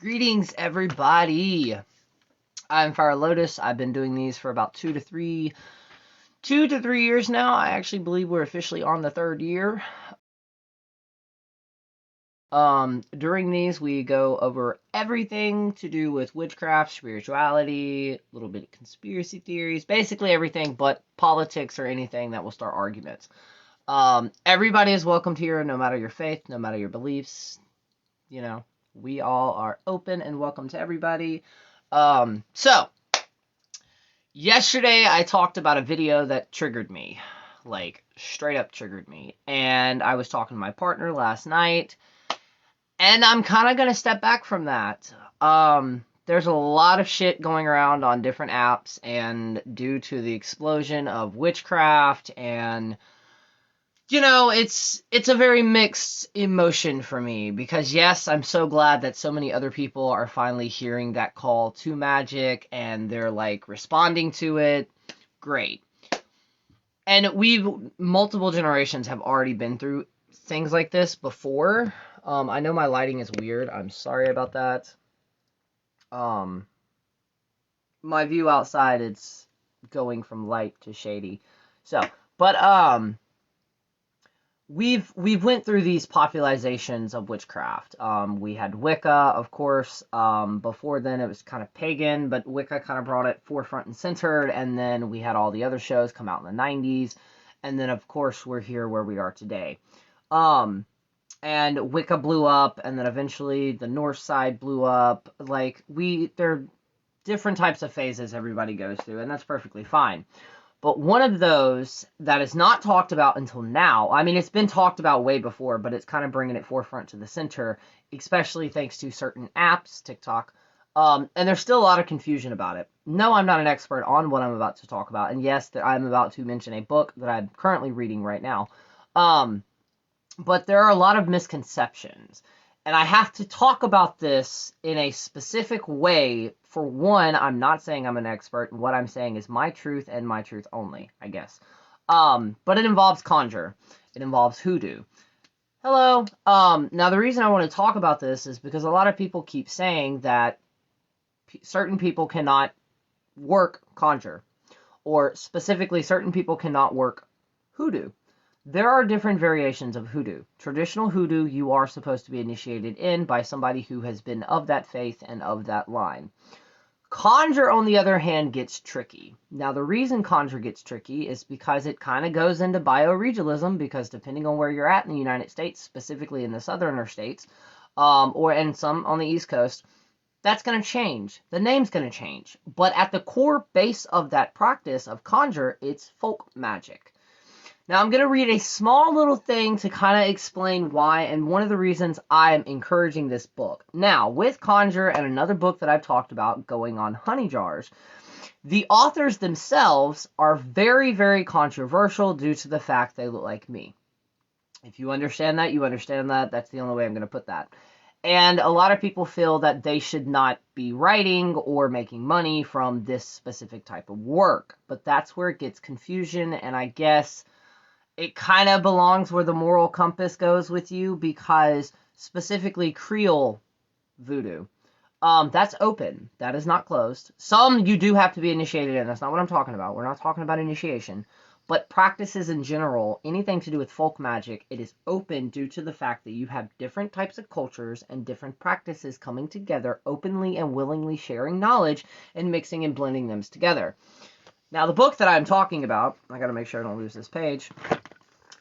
Greetings, everybody. I'm Fire Lotus. I've been doing these for about 2 to 3 years now. I actually believe we're officially on the third year. During these, we go over everything to do with witchcraft, spirituality, a little bit of conspiracy theories, basically everything but politics or anything that will start arguments. Everybody is welcomed here, no matter your faith, no matter your beliefs. You know, we all are open and welcome to everybody. So, yesterday I talked about a video that triggered me. Like, straight up triggered me. And I was talking to my partner last night. And I'm kind of going to step back from that. There's a lot of shit going around on different apps. And due to the explosion of witchcraft and... You know, it's a very mixed emotion for me because yes, I'm so glad that so many other people are finally hearing that call to magic and they're like responding to it. Great. And multiple generations have already been through things like this before. I know my lighting is weird. I'm sorry about that. My view outside, it's going from light to shady. We've went through these popularizations of witchcraft. We had Wicca, of course. Before then, it was kind of pagan, but Wicca kind of brought it forefront and centered. And then we had all the other shows come out in the 90s. And then, of course, we're here where we are today. And Wicca blew up, and then eventually the North side blew up. Like, there are different types of phases everybody goes through, and that's perfectly fine. But one of those that is not talked about until now, I mean, it's been talked about way before, but it's kind of bringing it forefront to the center, especially thanks to certain apps, TikTok, and there's still a lot of confusion about it. No, I'm not an expert on what I'm about to talk about, and yes, I'm about to mention a book that I'm currently reading right now, but there are a lot of misconceptions. And I have to talk about this in a specific way. For one, I'm not saying I'm an expert. What I'm saying is my truth and my truth only, I guess. But it involves conjure. It involves hoodoo. Hello. Now, the reason I want to talk about this is because a lot of people keep saying that certain people cannot work conjure. Or specifically, certain people cannot work hoodoo. There are different variations of hoodoo. Traditional hoodoo, you are supposed to be initiated in by somebody who has been of that faith and of that line. Conjure, on the other hand, gets tricky. Now, the reason conjure gets tricky is because it kind of goes into bioregalism, because depending on where you're at in the United States, specifically in the southerner states, and some on the East Coast, that's going to change. The name's going to change. But at the core base of that practice of conjure, it's folk magic. Now, I'm going to read a small little thing to kind of explain why and one of the reasons I'm encouraging this book. Now, with Conjure and another book that I've talked about going on honey jars, the authors themselves are very, very controversial due to the fact they look like me. If you understand that, you understand that. That's the only way I'm going to put that. And a lot of people feel that they should not be writing or making money from this specific type of work. But that's where it gets confusion, and I guess it kind of belongs where the moral compass goes with you, because specifically Creole voodoo, that's open. That is not closed. Some you do have to be initiated in. That's not what I'm talking about. We're not talking about initiation. But practices in general, anything to do with folk magic, it is open due to the fact that you have different types of cultures and different practices coming together, openly and willingly sharing knowledge and mixing and blending them together. Now, the book that I'm talking about, I gotta make sure I don't lose this page,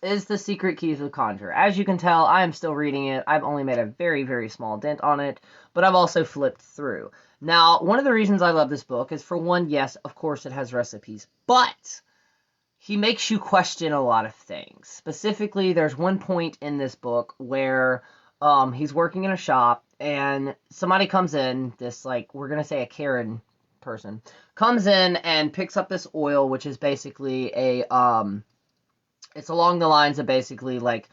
is The Secret Keys of Conjure. As you can tell, I am still reading it. I've only made a very, very small dent on it, but I've also flipped through. Now, one of the reasons I love this book is, for one, yes, of course it has recipes, but he makes you question a lot of things. Specifically, there's one point in this book where he's working in a shop, and somebody comes in, this, like, we're going to say a Karen person, comes in and picks up this oil, which is basically it's along the lines of basically like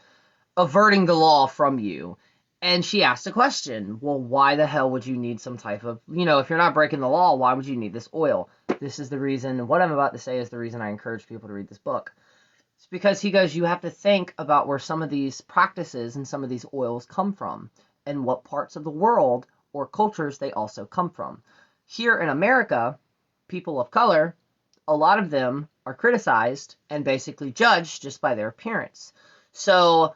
averting the law from you. And she asked a question. Well, why the hell would you need some type of, if you're not breaking the law, why would you need this oil? This is the reason, what I'm about to say is the reason I encourage people to read this book. It's because he goes, you have to think about where some of these practices and some of these oils come from and what parts of the world or cultures they also come from. Here in America, people of color, a lot of them are criticized and basically judged just by their appearance. So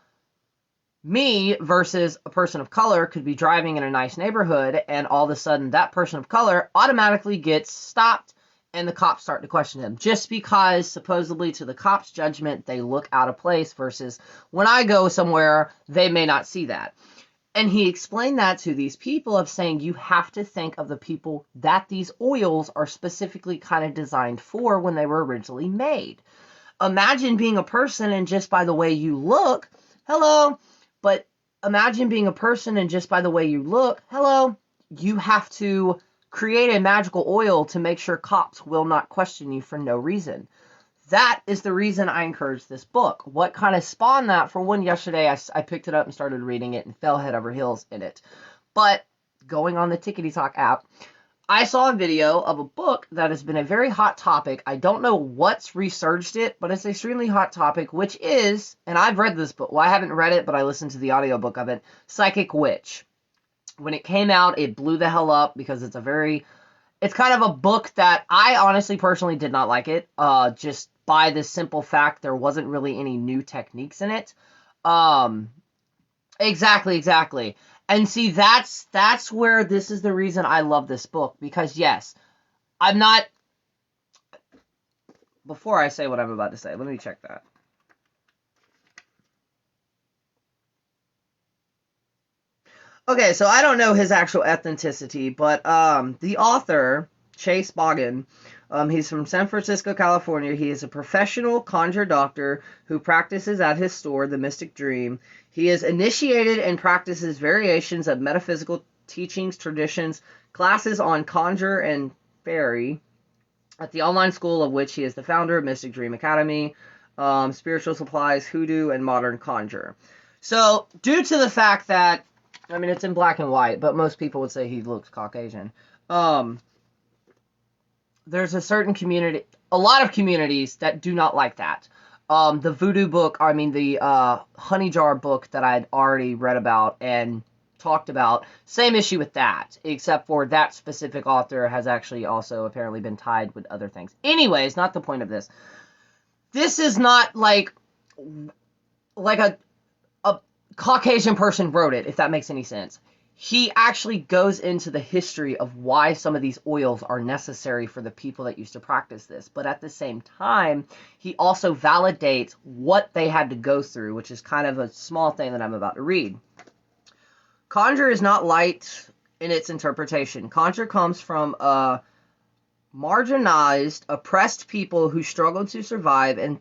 me versus a person of color could be driving in a nice neighborhood, and all of a sudden that person of color automatically gets stopped and the cops start to question him just because supposedly to the cops' judgment they look out of place, versus when I go somewhere they may not see that. And he explained that to these people of saying you have to think of the people that these oils are specifically kind of designed for when they were originally made. Imagine being a person and just by the way you look, hello, but imagine being a person and just by the way you look, hello, you have to create a magical oil to make sure cops will not question you for no reason. That is the reason I encouraged this book. What kind of spawned that? For one, yesterday I picked it up and started reading it and fell head over heels in it. But going on the Tickety Talk app, I saw a video of a book that has been a very hot topic. I don't know what's resurged it, but it's an extremely hot topic, which is, and I've read this book. Well, I haven't read it, but I listened to the audiobook of it, Psychic Witch. When it came out, it blew the hell up because it's kind of a book that I honestly personally did not like it. Just by the simple fact there wasn't really any new techniques in it. Exactly. And see, that's where this is the reason I love this book. Because yes, I'm not... Before I say what I'm about to say, let me check that. Okay, so I don't know his actual ethnicity, but the author, Chase Bogan, he's from San Francisco, California. He is a professional conjure doctor who practices at his store, The Mystic Dream. He is initiated and practices variations of metaphysical teachings, traditions, classes on conjure and fairy at the online school of which he is the founder of Mystic Dream Academy, spiritual supplies, hoodoo, and modern conjure. So, due to the fact that, I mean, it's in black and white, but most people would say he looks Caucasian. There's a certain community, a lot of communities that do not like that. The voodoo book, the honey jar book that I'd already read about and talked about, same issue with that, except for that specific author has actually also apparently been tied with other things. Anyways, not the point of this. This is not like a Caucasian person wrote it, if that makes any sense. He actually goes into the history of why some of these oils are necessary for the people that used to practice this. But at the same time, he also validates what they had to go through, which is kind of a small thing that I'm about to read. Conjure is not light in its interpretation. Conjure comes from marginalized, oppressed people who struggled to survive and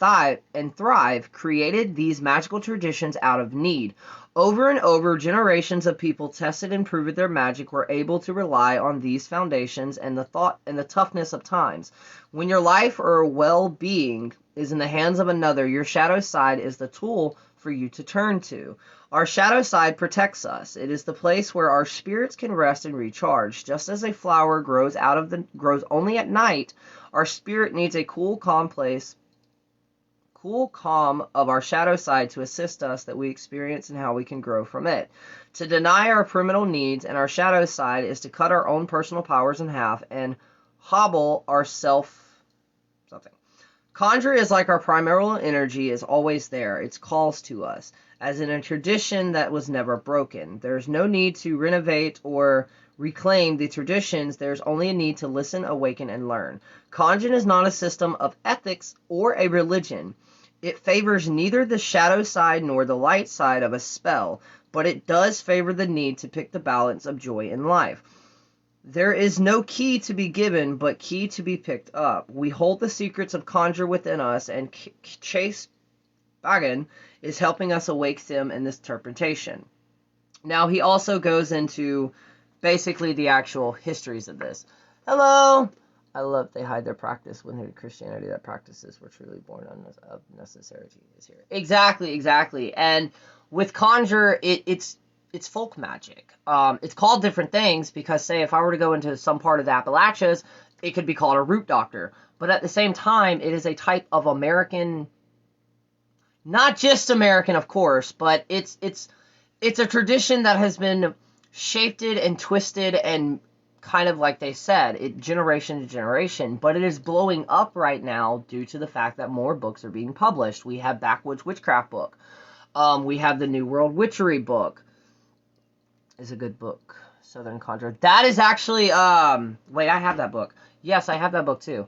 thrive, created these magical traditions out of need. Over and over, generations of people tested and proved their magic were able to rely on these foundations and the toughness of times. When your life or well-being is in the hands of another, your shadow side is the tool for you to turn to. Our shadow side protects us. It is the place where our spirits can rest and recharge. Just as a flower grows only at night, our spirit needs a cool, calm of our shadow side to assist us that we experience and how we can grow from it. To deny our primal needs and our shadow side is to cut our own personal powers in half and hobble our something. Conjure is like our primal energy is always there. It calls to us, as in a tradition that was never broken. There's no need to renovate or reclaim the traditions. There's only a need to listen, awaken, and learn. Conjure is not a system of ethics or a religion. It favors neither the shadow side nor the light side of a spell, but it does favor the need to pick the balance of joy in life. There is no key to be given, but key to be picked up. We hold the secrets of conjure within us, and Chase Bogan is helping us awake them in this interpretation. Now, he also goes into basically the actual histories of this. Hello! I love they hide their practice when the Christianity that practices were truly born of necessity is here. Exactly. And with conjure, it's folk magic. It's called different things because, say, if I were to go into some part of the Appalachians, it could be called a root doctor. But at the same time, it is a type of American, not just American, of course, but it's a tradition that has been shaped and twisted and kind of like they said, it generation to generation, but it is blowing up right now due to the fact that more books are being published. We have Backwoods Witchcraft book. We have the New World Witchery book. Is a good book. Southern Conjure. That is actually, wait, I have that book. Yes, I have that book too.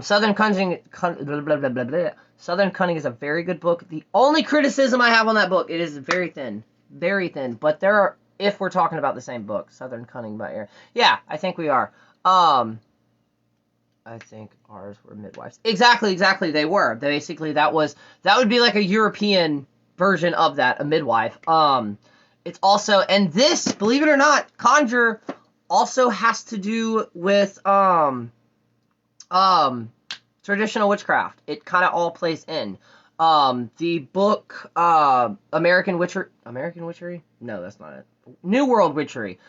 Southern Cunning, blah, blah, blah, blah, blah. Southern Cunning is a very good book. The only criticism I have on that book, it is very thin. Very thin. But there are, if we're talking about the same book, Southern Cunning by Aaron. Yeah, I think we are. I think ours were midwives. Exactly, they were. Basically, that would be like a European version of that, a midwife. It's also, and this, believe it or not, Conjure also has to do with traditional witchcraft. It kind of all plays in. The book American Witchery? No, that's not it. New World Witchery.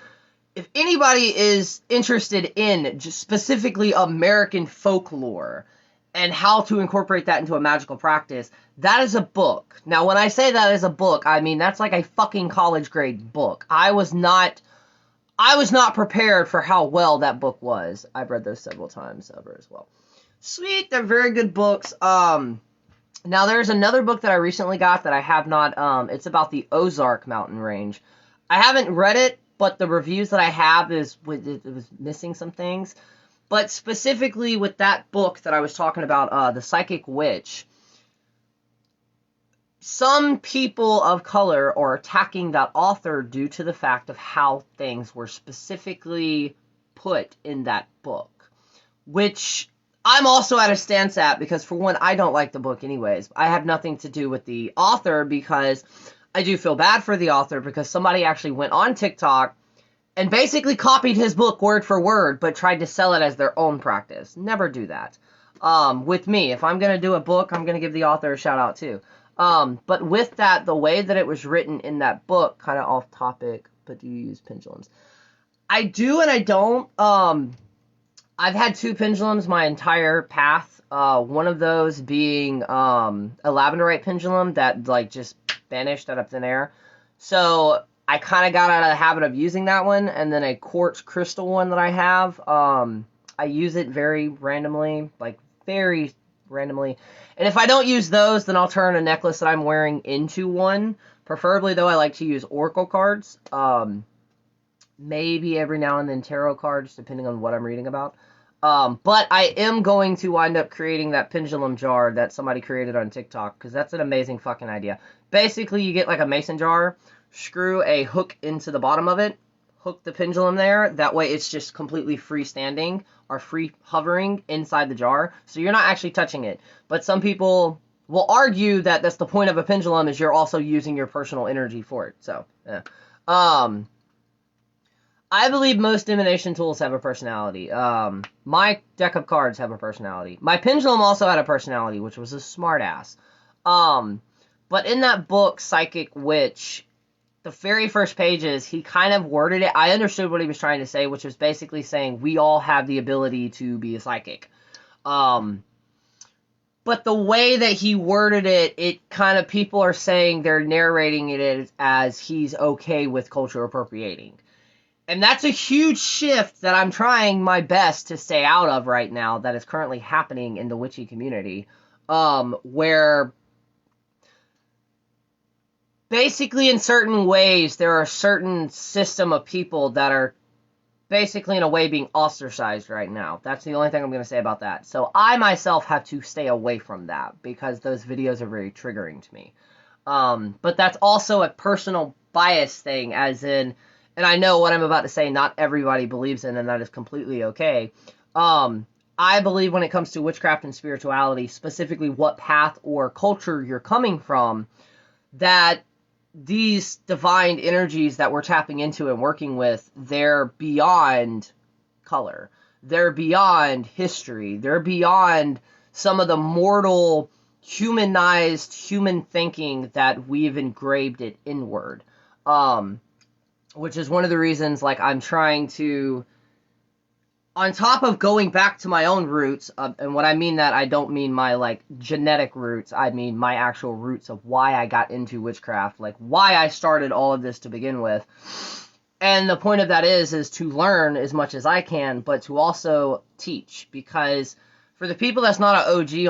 If anybody is interested in just specifically American folklore and how to incorporate that into a magical practice, that is a book. Now, when I say that is a book, I mean that's like a fucking college grade book. I was not prepared for how well that book was. I've read those several times over as well. Sweet, they're very good books. Now there's another book that I recently got that I have not, it's about the Ozark mountain range. I haven't read it, but the reviews that I have it was missing some things. But specifically with that book that I was talking about, The Psychic Witch, some people of color are attacking that author due to the fact of how things were specifically put in that book, which I'm also at a stance at, because for one, I don't like the book anyways. I have nothing to do with the author, because I do feel bad for the author, because somebody actually went on TikTok and basically copied his book word for word, but tried to sell it as their own practice. Never do that. With me, if I'm going to do a book, I'm going to give the author a shout out too. But with that, the way that it was written in that book, kind of off topic, but do you use pendulums? I do and I don't. I've had 2 pendulums my entire path. One of those being a labradorite pendulum that like just vanished out of thin air. So I kind of got out of the habit of using that one. And then a quartz crystal one that I have. I use it very randomly, like very randomly. And if I don't use those, then I'll turn a necklace that I'm wearing into one. Preferably, though, I like to use oracle cards. Maybe every now and then tarot cards, depending on what I'm reading about. But I am going to wind up creating that pendulum jar that somebody created on TikTok, because that's an amazing fucking idea. Basically, you get like a mason jar, screw a hook into the bottom of it, hook the pendulum there. That way it's just completely freestanding or free hovering inside the jar. So you're not actually touching it. But some people will argue that that's the point of a pendulum, is you're also using your personal energy for it. So, yeah. I believe most divination tools have a personality. My deck of cards have a personality. My pendulum also had a personality, which was a smartass. But in that book, Psychic Witch, the very first pages, he kind of worded it. I understood what he was trying to say, which was basically saying we all have the ability to be a psychic. But the way that he worded it, it kind of, people are saying they're narrating it as he's okay with culture appropriating. And that's a huge shift that I'm trying my best to stay out of right now, that is currently happening in the witchy community, where basically in certain ways there are a certain system of people that are basically in a way being ostracized right now. That's the only thing I'm going to say about that. So I myself have to stay away from that, because those videos are very triggering to me. But that's also a personal bias thing, as in, and I know what I'm about to say, not everybody believes in, and that is completely okay. I believe when it comes to witchcraft and spirituality, specifically what path or culture you're coming from, that these divine energies that we're tapping into and working with, they're beyond color. They're beyond history. They're beyond some of the mortal, humanized human thinking that we've engraved it inward. Which is one of the reasons, like, I'm trying to, on top of going back to my own roots, and what I mean that, I don't mean my, like, genetic roots, I mean my actual roots of why I got into witchcraft, like, why I started all of this to begin with. And the point of that is to learn as much as I can, but to also teach, because for the people that's not an OG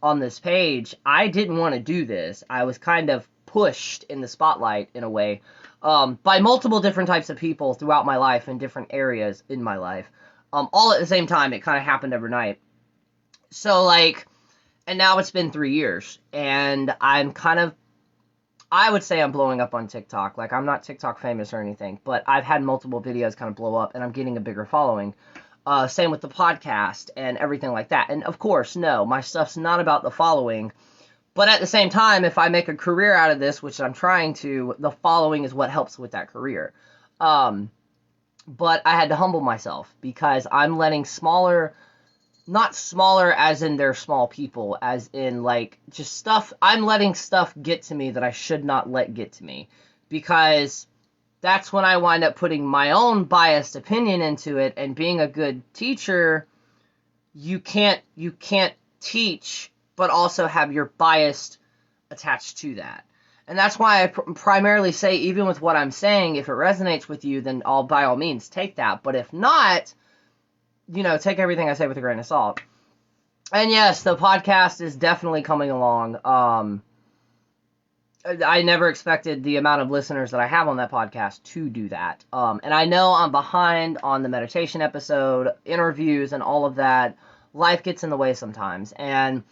on this page, I didn't want to do this. I was kind of pushed in the spotlight in a way, by multiple different types of people throughout my life in different areas in my life, all at the same time. It kind of happened overnight. So like, and now it's been 3 years, and I would say I'm blowing up on TikTok. Like, I'm not TikTok famous or anything, but I've had multiple videos kind of blow up, and I'm getting a bigger following. Same with the podcast and everything like that. And of course, no, my stuff's not about the following. But at the same time, if I make a career out of this, which I'm trying to, the following is what helps with that career. But I had to humble myself, because I'm letting smaller, not smaller as in they're small people, as in like just stuff, I'm letting stuff get to me that I should not let get to me, because that's when I wind up putting my own biased opinion into it. And being a good teacher, you can't teach but also have your bias attached to that. And that's why I primarily say, even with what I'm saying, if it resonates with you, then by all means take that. But if not, take everything I say with a grain of salt. And yes, the podcast is definitely coming along. I never expected the amount of listeners that I have on that podcast to do that. And I know I'm behind on the meditation episode, interviews, and all of that. Life gets in the way sometimes. And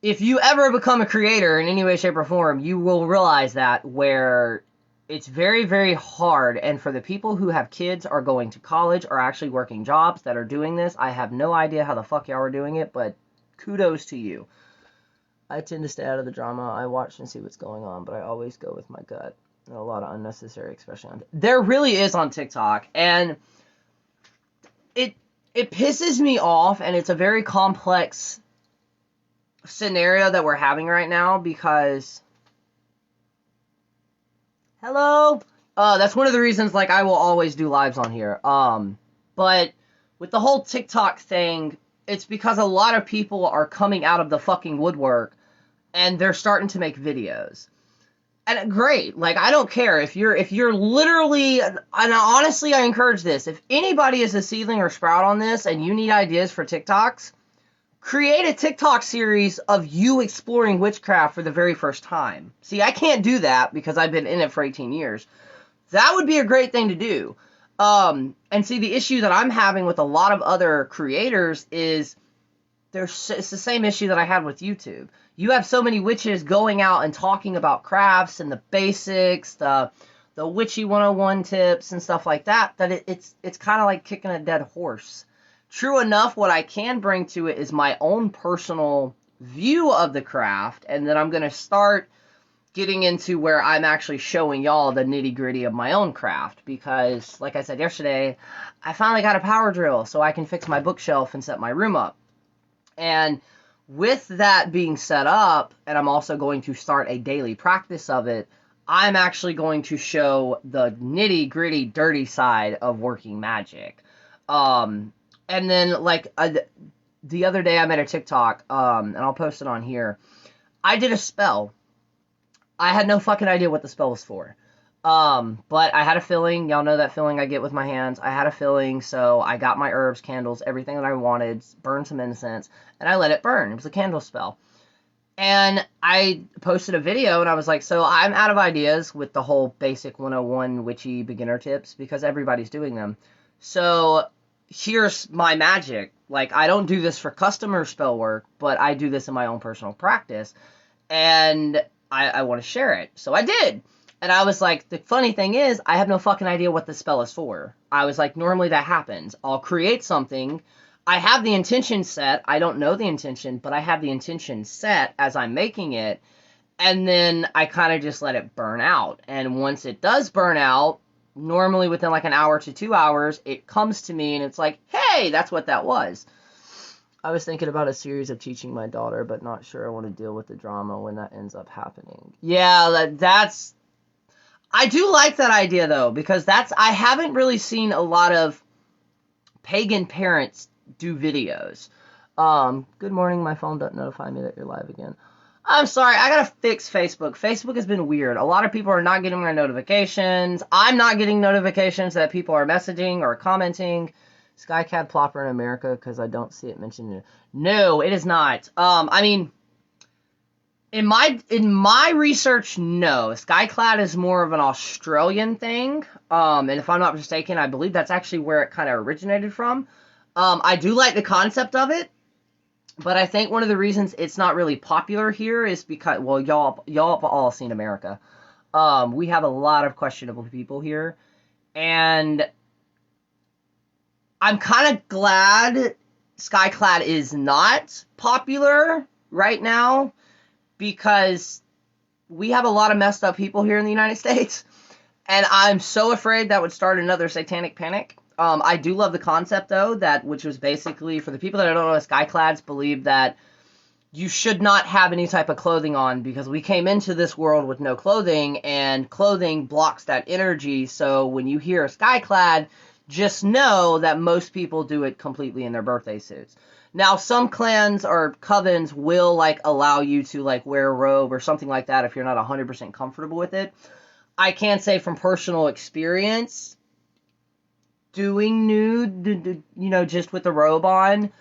if you ever become a creator in any way, shape, or form, you will realize that, where it's very, very hard. And for the people who have kids, are going to college, or actually working jobs that are doing this, I have no idea how the fuck y'all are doing it, but kudos to you. I tend to stay out of the drama. I watch and see what's going on, but I always go with my gut. A lot of unnecessary, especially there really is on TikTok, and it pisses me off, and it's a very complex scenario that we're having right now, because hello, that's one of the reasons, like, I will always do lives on here, but with the whole TikTok thing, it's because a lot of people are coming out of the fucking woodwork, and they're starting to make videos. And great, like, I don't care if you're literally, and honestly, I encourage this. If anybody is a seedling or sprout on this, and you need ideas for TikToks, create a TikTok series of you exploring witchcraft for the very first time. See, I can't do that because I've been in it for 18 years. That would be a great thing to do. And see, the issue that I'm having with a lot of other creators is it's the same issue that I had with YouTube. You have so many witches going out and talking about crafts and the basics, the witchy 101 tips and stuff like that, that it's kind of like kicking a dead horse. True enough, what I can bring to it is my own personal view of the craft, and then I'm going to start getting into where I'm actually showing y'all the nitty-gritty of my own craft, because, like I said yesterday, I finally got a power drill so I can fix my bookshelf and set my room up. And with that being set up, and I'm also going to start a daily practice of it, I'm actually going to show the nitty-gritty, dirty side of working magic. And then, like, the other day I made a TikTok, and I'll post it on here. I did a spell. I had no fucking idea what the spell was for. But I had a feeling. Y'all know that feeling I get with my hands. I had a feeling, so I got my herbs, candles, everything that I wanted, burned some incense, and I let it burn. It was a candle spell. And I posted a video, and I was like, so I'm out of ideas with the whole basic 101 witchy beginner tips, because everybody's doing them. So here's my magic. Like, I don't do this for customer spell work, but I do this in my own personal practice, and I want to share it. So I did. And I was like, the funny thing is, I have no fucking idea what the spell is for. I was like, normally that happens. I'll create something. I have the intention set. I don't know the intention, but I have the intention set as I'm making it. And then I kind of just let it burn out. And once it does burn out, normally within like an hour to 2 hours, it comes to me and it's like, hey, that's what that was. I was thinking about a series of teaching my daughter, but not sure I want to deal with the drama when that ends up happening. Yeah, that's... I do like that idea, though, because I haven't really seen a lot of pagan parents do videos. Good morning, my phone doesn't notify me that you're live again. I'm sorry, I gotta fix Facebook. Facebook has been weird. A lot of people are not getting my notifications. I'm not getting notifications that people are messaging or commenting. Skycad Plopper in America, because I don't see it mentioned. No, it is not. I mean, in my research, no. Skyclad is more of an Australian thing. And if I'm not mistaken, I believe that's actually where it kind of originated from. I do like the concept of it. But I think one of the reasons it's not really popular here is because, well, y'all have all seen America. We have a lot of questionable people here. And I'm kind of glad Skyclad is not popular right now because we have a lot of messed up people here in the United States. And I'm so afraid that would start another satanic panic. I do love the concept, though, which was basically, for the people that don't know, Skyclads believe that you should not have any type of clothing on because we came into this world with no clothing, and clothing blocks that energy. So when you hear a Skyclad, just know that most people do it completely in their birthday suits. Now, some clans or covens will, like, allow you to, like, wear a robe or something like that if you're not 100% comfortable with it. I can say from personal experience, doing nude, just with the robe on,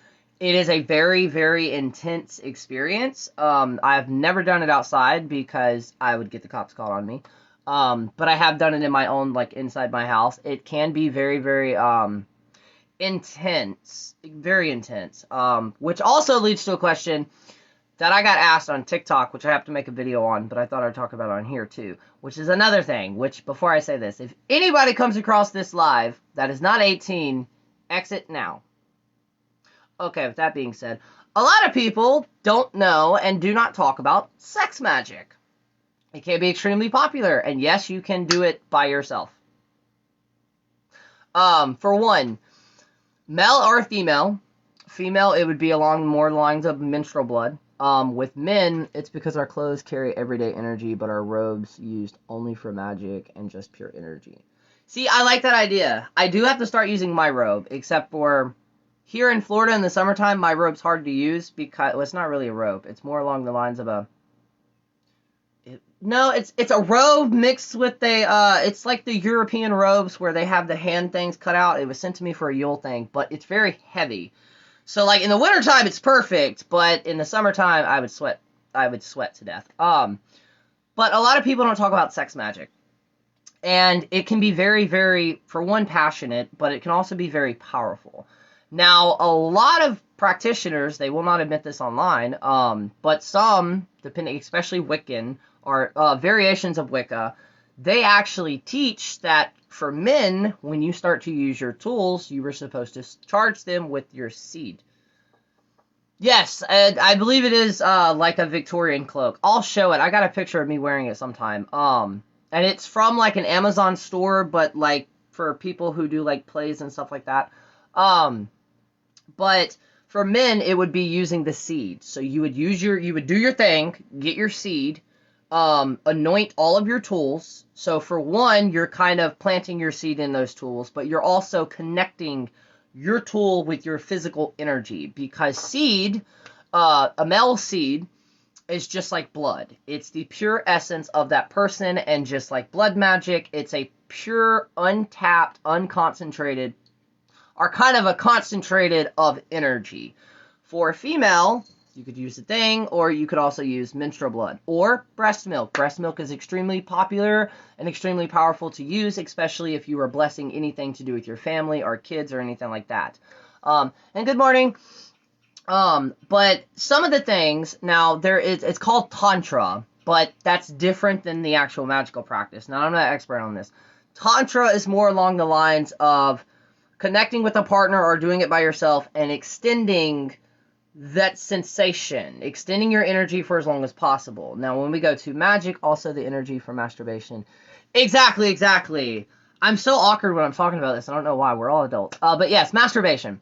it is a very, very intense experience. I've never done it outside because I would get the cops called on me. But I have done it in my own, like, inside my house. It can be very, very, intense. Very intense. Which also leads to a question that I got asked on TikTok, which I have to make a video on, but I thought I'd talk about it on here too, which is another thing, which, before I say this, if anybody comes across this live that is not 18, exit now. Okay, with that being said, a lot of people don't know and do not talk about sex magic. It can be extremely popular, and yes, you can do it by yourself. For one, male or female, it would be along more lines of menstrual blood. With men, it's because our clothes carry everyday energy, but our robes used only for magic and just pure energy. See, I like that idea. I do have to start using my robe, except for here in Florida in the summertime, my robe's hard to use because, well, it's not really a robe. It's more along the lines of it's a robe mixed with it's like the European robes where they have the hand things cut out. It was sent to me for a Yule thing, but it's very heavy. So, like, in the wintertime, it's perfect, but in the summertime, I would sweat to death. But a lot of people don't talk about sex magic. And it can be very, very, for one, passionate, but it can also be very powerful. Now, a lot of practitioners, they will not admit this online, but some, depending, especially Wiccan, or variations of Wicca, they actually teach that for men, when you start to use your tools, you were supposed to charge them with your seed. Yes, I believe it is like a Victorian cloak. I'll show it. I got a picture of me wearing it sometime. And it's from like an Amazon store, but like for people who do like plays and stuff like that. But for men, it would be using the seed. So you would do your thing, get your seed, anoint all of your tools. So for one, you're kind of planting your seed in those tools, but you're also connecting your tool with your physical energy, because seed, a male seed, is just like blood. It's the pure essence of that person, and just like blood magic, it's a pure, untapped, unconcentrated, or kind of a concentrated of energy. For a female, you could use the thing, or you could also use menstrual blood, or breast milk. Breast milk is extremely popular and extremely powerful to use, especially if you are blessing anything to do with your family or kids or anything like that. And good morning. But some of the things, now it's called Tantra, but that's different than the actual magical practice. Now, I'm not an expert on this. Tantra is more along the lines of connecting with a partner or doing it by yourself and extending that sensation, extending your energy for as long as possible. Now, when we go to magic, also the energy for masturbation. Exactly. I'm so awkward when I'm talking about this. I don't know why. We're all adults. But yes, masturbation.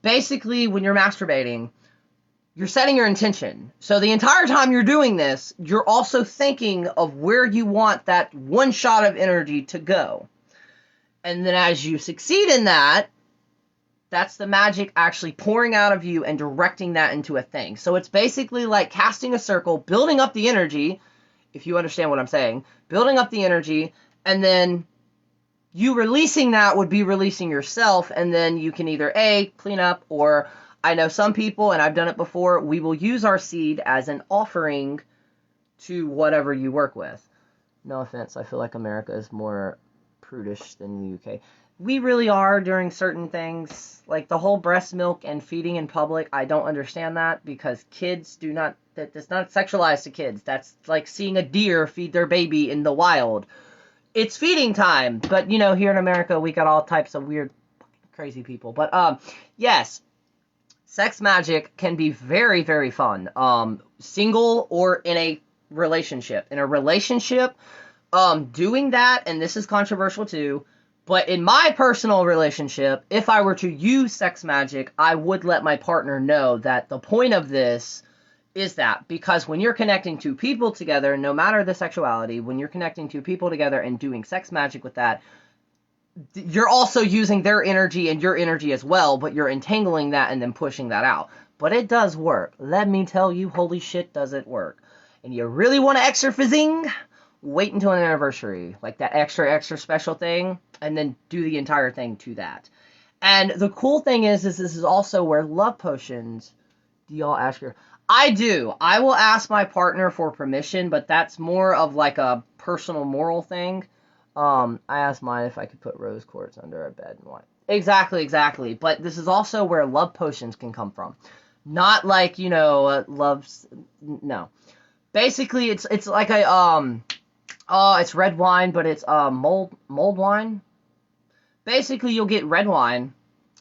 Basically, when you're masturbating, you're setting your intention. So the entire time you're doing this, you're also thinking of where you want that one shot of energy to go. And then as you succeed in that, That's the magic actually pouring out of you and directing that into a thing. So it's basically like casting a circle, building up the energy, if you understand what I'm saying, building up the energy, and then you releasing that would be releasing yourself, and then you can either A, clean up, or I know some people, and I've done it before, we will use our seed as an offering to whatever you work with. No offense, I feel like America is more prudish than the UK. We really are during certain things, like the whole breast milk and feeding in public. I don't understand that, because kids do not, that's not sexualized to kids. That's like seeing a deer feed their baby in the wild. It's feeding time, but you know, here in America, we got all types of weird, crazy people. But yes, sex magic can be very, very fun. Single or in a relationship. In a relationship, doing that, and this is controversial too, but in my personal relationship, if I were to use sex magic, I would let my partner know that the point of this is that, because when you're connecting two people together, no matter the sexuality, when you're connecting two people together and doing sex magic with that, you're also using their energy and your energy as well, but you're entangling that and then pushing that out. But it does work. Let me tell you, holy shit, does it work. And you really want to extra fizzing? Wait until an anniversary, like that extra special thing, and then do the entire thing to that. And the cool thing is this is also where love potions, do y'all ask your... I do. I will ask my partner for permission, but that's more of like a personal moral thing. I asked mine if I could put rose quartz under our bed and what. Exactly. But this is also where love potions can come from. Not like, you know, love's... No. Basically, it's like a, it's red wine, but it's, mold wine. Basically, you'll get red wine,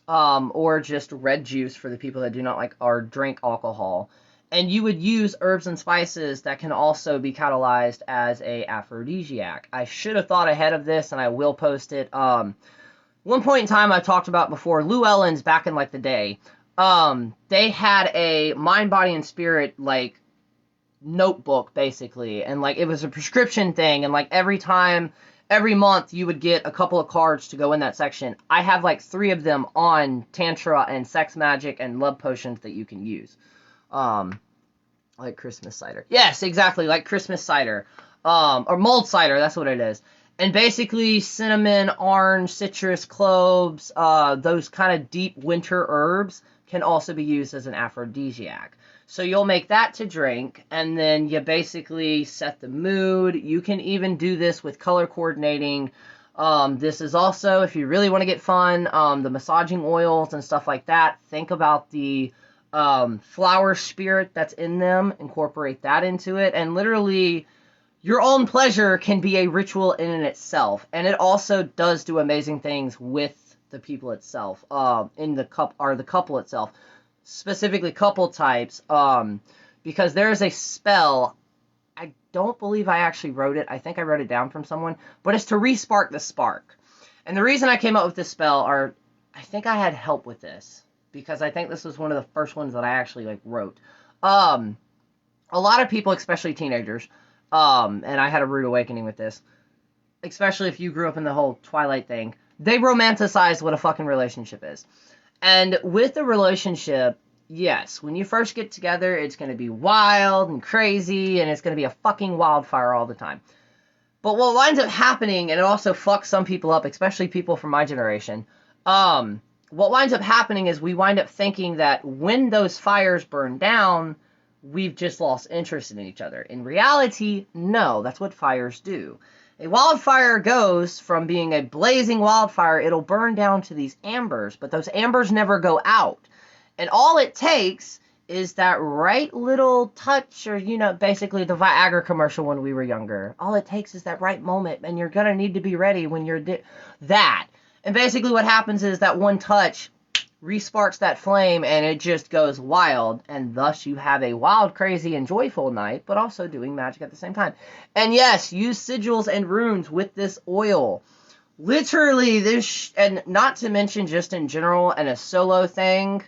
or just red juice for the people that do not like or drink alcohol. And you would use herbs and spices that can also be catalyzed as a aphrodisiac. I should have thought ahead of this, and I will post it. One point in time I talked about before, Lou Ellen's back in like the day, they had a mind, body, and spirit like notebook basically, and like it was a prescription thing, and like every month you would get a couple of cards to go in that section. I have like 3 of them on tantra and sex magic and love potions that you can use. Like Christmas cider. Yes, exactly, like Christmas cider. Or mulled cider, that's what it is. And basically cinnamon, orange, citrus, cloves, those kind of deep winter herbs can also be used as an aphrodisiac. So you'll make that to drink, and then you basically set the mood. You can even do this with color coordinating. This is also, if you really want to get fun, the massaging oils and stuff like that. Think about the flower spirit that's in them. Incorporate that into it. And literally, your own pleasure can be a ritual in and itself. And it also does do amazing things with the people itself, in the couple itself. Specifically couple types, because there's a spell, I don't believe I actually wrote it, I think I wrote it down from someone, but it's to re-spark the spark. And the reason I came up with this spell I think I had help with this, because I think this was one of the first ones that I actually like wrote. A lot of people, especially teenagers, and I had a rude awakening with this, especially if you grew up in the whole Twilight thing, they romanticize what a fucking relationship is. And with the relationship, yes, when you first get together, it's going to be wild and crazy, and it's going to be a fucking wildfire all the time. But what winds up happening, and it also fucks some people up, especially people from my generation, what winds up happening is we wind up thinking that when those fires burn down, we've just lost interest in each other. In reality, no, that's what fires do. A wildfire goes from being a blazing wildfire, it'll burn down to these ambers, but those ambers never go out. And all it takes is that right little touch, or, you know, basically the Viagra commercial when we were younger. All it takes is that right moment, and you're going to need to be ready when you're that. And basically what happens is that one touch re-sparks that flame, and it just goes wild, and thus you have a wild, crazy, and joyful night, but also doing magic at the same time. And yes, use sigils and runes with this oil. Literally, and not to mention just in general and a solo thing,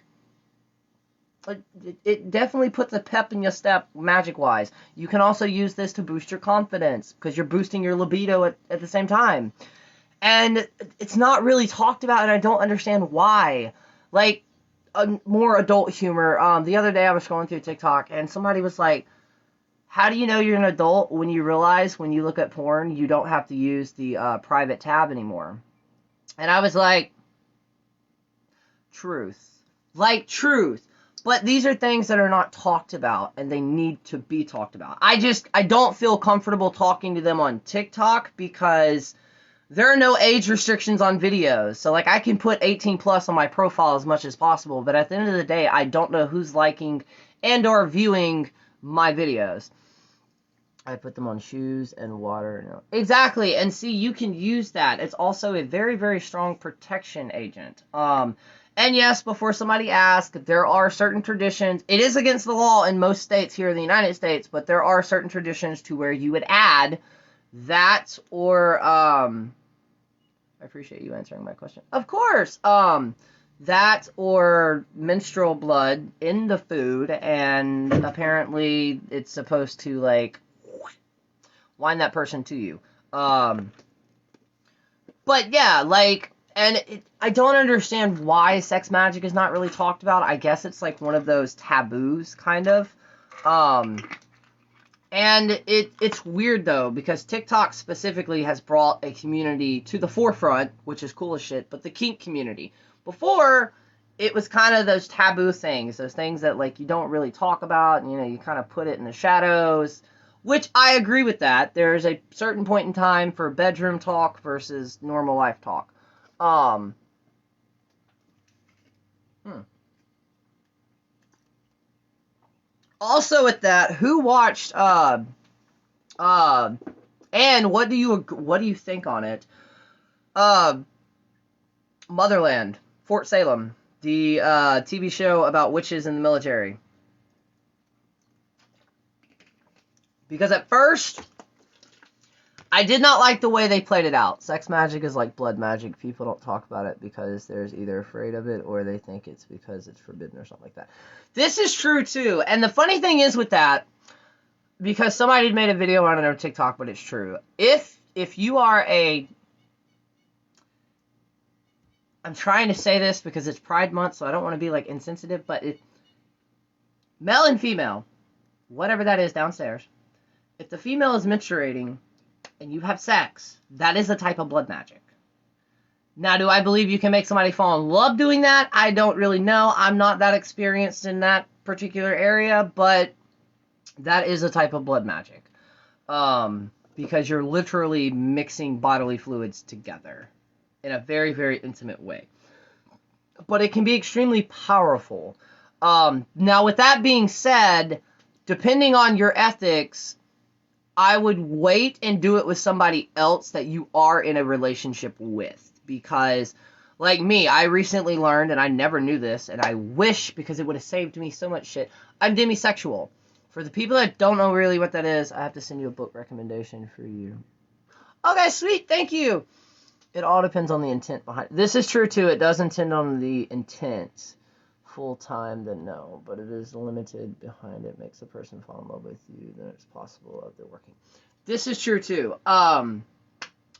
it definitely puts a pep in your step magic-wise. You can also use this to boost your confidence, because you're boosting your libido at the same time. And it's not really talked about, and I don't understand why. like a more adult humor. The other day I was scrolling through TikTok and somebody was like, how do you know you're an adult when you realize when you look at porn, you don't have to use the private tab anymore? And I was like, truth. Like, truth. But these are things that are not talked about, and they need to be talked about. I don't feel comfortable talking to them on TikTok because there are no age restrictions on videos. So, like, I can put 18 plus on my profile as much as possible, but at the end of the day, I don't know who's liking and or viewing my videos. I put them on shoes and water. No. Exactly. And see, you can use that. It's also a very, very strong protection agent. And yes, before somebody asks, there are certain traditions. It is against the law in most states here in the United States, but there are certain traditions to where you would add that or, I appreciate you answering my question. Of course. That or menstrual blood in the food, and apparently it's supposed to, like, wind that person to you. But yeah, like, and I don't understand why sex magic is not really talked about. I guess it's like one of those taboos, kind of. And it's weird, though, because TikTok specifically has brought a community to the forefront, which is cool as shit, but the kink community. Before, it was kind of those taboo things, those things that, like, you don't really talk about, and, you know, you kind of put it in the shadows, which I agree with that. There's a certain point in time for bedroom talk versus normal life talk. Also with that, who watched and what do you think on it? Motherland, Fort Salem, the TV show about witches in the military. Because at first, I did not like the way they played it out. Sex magic is like blood magic. People don't talk about it because they're either afraid of it or they think it's because it's forbidden or something like that. This is true too. And the funny thing is with that, because somebody made a video on it on TikTok, but it's true. If you are I'm trying to say this because it's Pride Month, so I don't want to be like insensitive, but male and female, whatever that is downstairs, if the female is menstruating and you have sex, that is a type of blood magic. Now, do I believe you can make somebody fall in love doing that? I don't really know. I'm not that experienced in that particular area, but that is a type of blood magic. Because you're literally mixing bodily fluids together in a very, very intimate way. But it can be extremely powerful. Now, with that being said, depending on your ethics, I would wait and do it with somebody else that you are in a relationship with. Because, like me, I recently learned, and I never knew this, and I wish, because it would have saved me so much shit, I'm demisexual. For the people that don't know really what that is, I have to send you a book recommendation for you. Okay, sweet, thank you. It all depends on the intent behind it. This is true, too. It does intend on the intent. Full-time, then no, but it is limited behind it, makes a person fall in love with you, then it's possible of their working. This is true too. Oh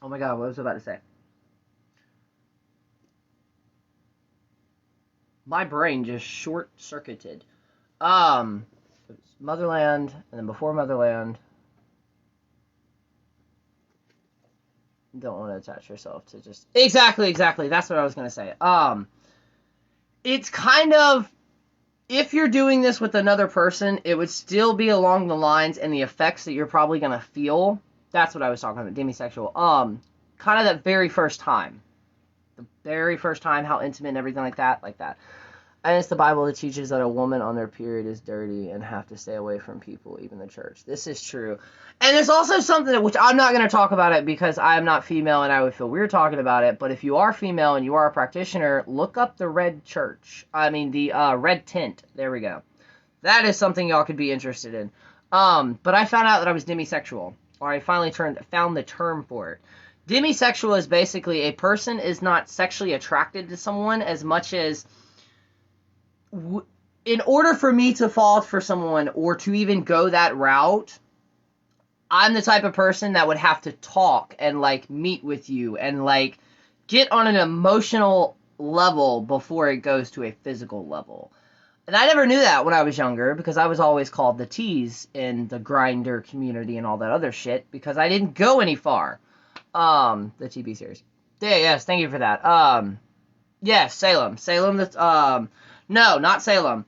my god, what was I about to say? My brain just short-circuited. Motherland, and then before Motherland, don't want to attach yourself to just... Exactly, that's what I was going to say. It's kind of, if you're doing this with another person, it would still be along the lines and the effects that you're probably going to feel. That's what I was talking about, demisexual. Kind of that very first time. The very first time, how intimate and everything like that. And it's the Bible that teaches that a woman on their period is dirty and have to stay away from people, even the church. This is true. And there's also something which I'm not going to talk about it because I am not female and I would feel weird talking about it. But if you are female and you are a practitioner, look up the red church. The red tent. There we go. That is something y'all could be interested in. But I found out that I was demisexual. Or I finally found the term for it. Demisexual is basically a person is not sexually attracted to someone as much as... in order for me to fall for someone or to even go that route, I'm the type of person that would have to talk and, like, meet with you and, like, get on an emotional level before it goes to a physical level. And I never knew that when I was younger because I was always called the tease in the grinder community and all that other shit because I didn't go any far. The TV series. Yeah, yes, thank you for that. Yes, Salem. Salem, no, not Salem.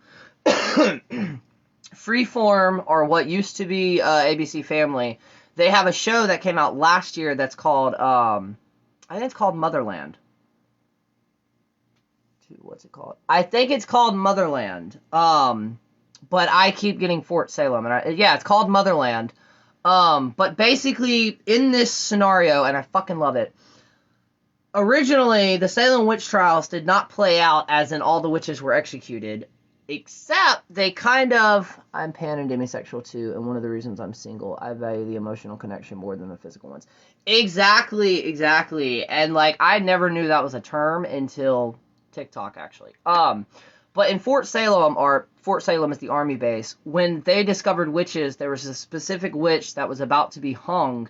Freeform, or what used to be ABC Family, they have a show that came out last year that's called, I think it's called Motherland. What's it called? I think it's called Motherland. But I keep getting Fort Salem, and yeah, it's called Motherland. But basically, in this scenario, and I fucking love it, originally, the Salem witch trials did not play out as in all the witches were executed, except they kind of... I'm pan and demisexual too, and one of the reasons I'm single, I value the emotional connection more than the physical ones. Exactly. And, like, I never knew that was a term until TikTok, actually. But in Fort Salem, or Fort Salem is the army base, when they discovered witches, there was a specific witch that was about to be hung.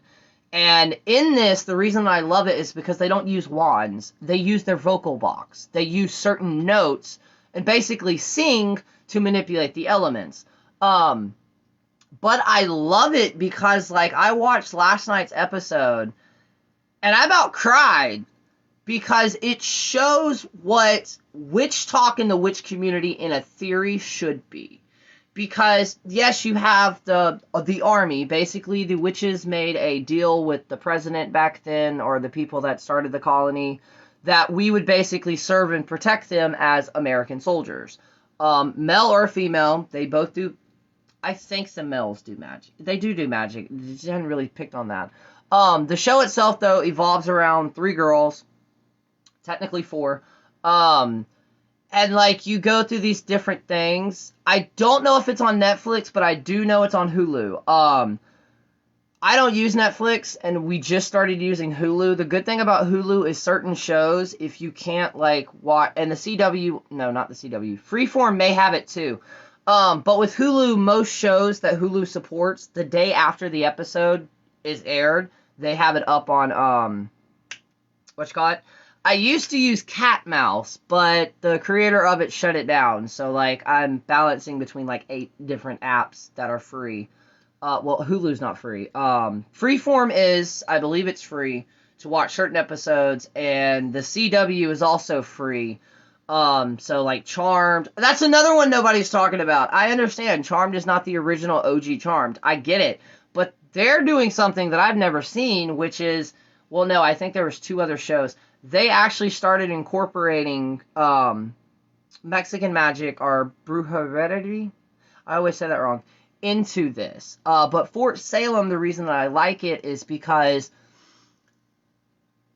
And in this, the reason I love it is because they don't use wands. They use their vocal box. They use certain notes and basically sing to manipulate the elements. But I love it because, like, I watched last night's episode and I about cried because it shows what witch talk in the witch community in a theory should be. Because, yes, you have the army. Basically, the witches made a deal with the president back then, or the people that started the colony, that we would basically serve and protect them as American soldiers. Male or female, they both do... I think some males do magic. They do magic. They haven't really picked on that. The show itself, though, evolves around 3 girls. Technically 4. And, like, you go through these different things. I don't know if it's on Netflix, but I do know it's on Hulu. I don't use Netflix, and we just started using Hulu. The good thing about Hulu is certain shows, if you can't, like, watch... And the CW... No, not the CW. Freeform may have it, too. But with Hulu, most shows that Hulu supports, the day after the episode is aired, they have it up on, whatchamacallit? I used to use Cat Mouse, but the creator of it shut it down. So, like, I'm balancing between, like, 8 different apps that are free. Well, Hulu's not free. Freeform is, I believe it's free to watch certain episodes, and the CW is also free. So, like, Charmed. That's another one nobody's talking about. I understand. Charmed is not the original OG Charmed. I get it. But they're doing something that I've never seen, which is... Well, no, I think there was 2 other shows. They actually started incorporating Mexican magic, or brujería, I always say that wrong, into this. But Fort Salem, the reason that I like it is because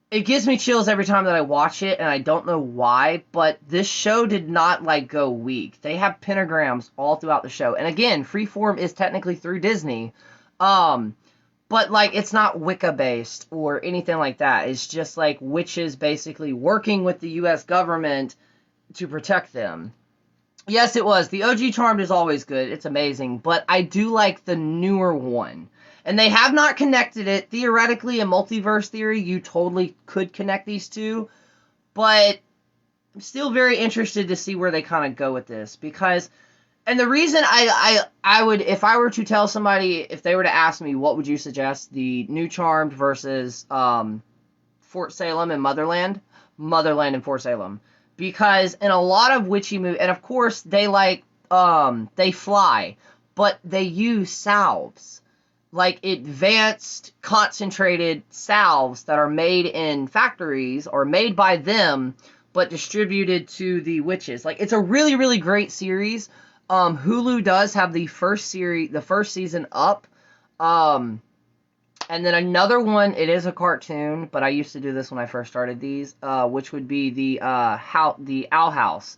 it gives me chills every time that I watch it, and I don't know why, but this show did not, like, go weak. They have pentagrams all throughout the show. And again, Freeform is technically through Disney. But, like, it's not Wicca-based or anything like that. It's just, like, witches basically working with the U.S. government to protect them. Yes, it was. The OG Charmed is always good. It's amazing. But I do like the newer one. And they have not connected it. Theoretically, in multiverse theory, you totally could connect these two. But I'm still very interested to see where they kind of go with this. Because... And the reason I would, if I were to tell somebody, if they were to ask me, what would you suggest? The new Charmed versus Fort Salem and Motherland? Motherland and Fort Salem. Because in a lot of witchy movies, and of course they they fly, but they use salves. Like advanced, concentrated salves that are made in factories, or made by them, but distributed to the witches. Like, it's a really, really great series. Hulu does have the first season up. And then another one, it is a cartoon, but I used to do this when I first started these, which would be the Owl House.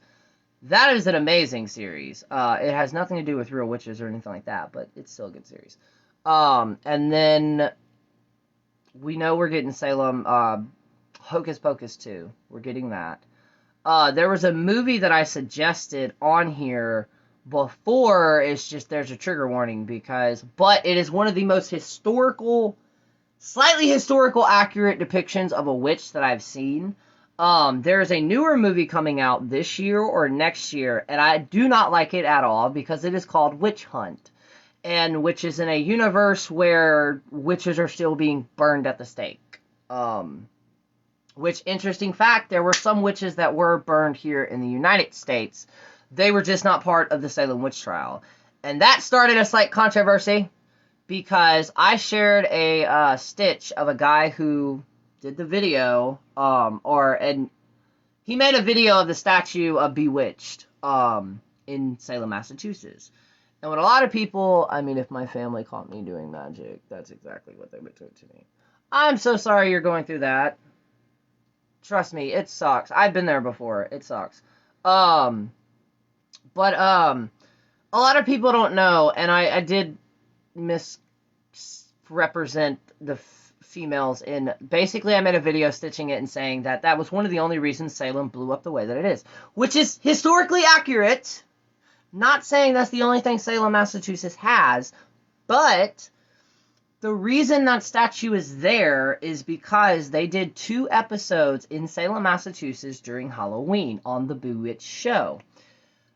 That is an amazing series. It has nothing to do with real witches or anything like that, but it's still a good series. And then we know we're getting Salem, Hocus Pocus 2. We're getting that. There was a movie that I suggested on here before. It's just, there's a trigger warning but it is one of the most slightly historical accurate depictions of a witch that I've seen. There's a newer movie coming out this year or next year, and I do not like it at all because it is called Witch Hunt, and which is in a universe where witches are still being burned at the stake. Which, interesting fact, there were some witches that were burned here in the United States. They were just not part of the Salem witch trial. And that started a slight controversy because I shared a stitch of a guy who did the video, and he made a video of the statue of Bewitched, in Salem, Massachusetts. And what a lot of people, I mean, if my family caught me doing magic, that's exactly what they would do to me. I'm so sorry you're going through that. Trust me, it sucks. I've been there before. It sucks. But a lot of people don't know, and I did misrepresent the females in, basically I made a video stitching it and saying that that was one of the only reasons Salem blew up the way that it is, which is historically accurate. Not saying that's the only thing Salem, Massachusetts has, but the reason that statue is there is because they did 2 episodes in Salem, Massachusetts during Halloween on the Bewitched show.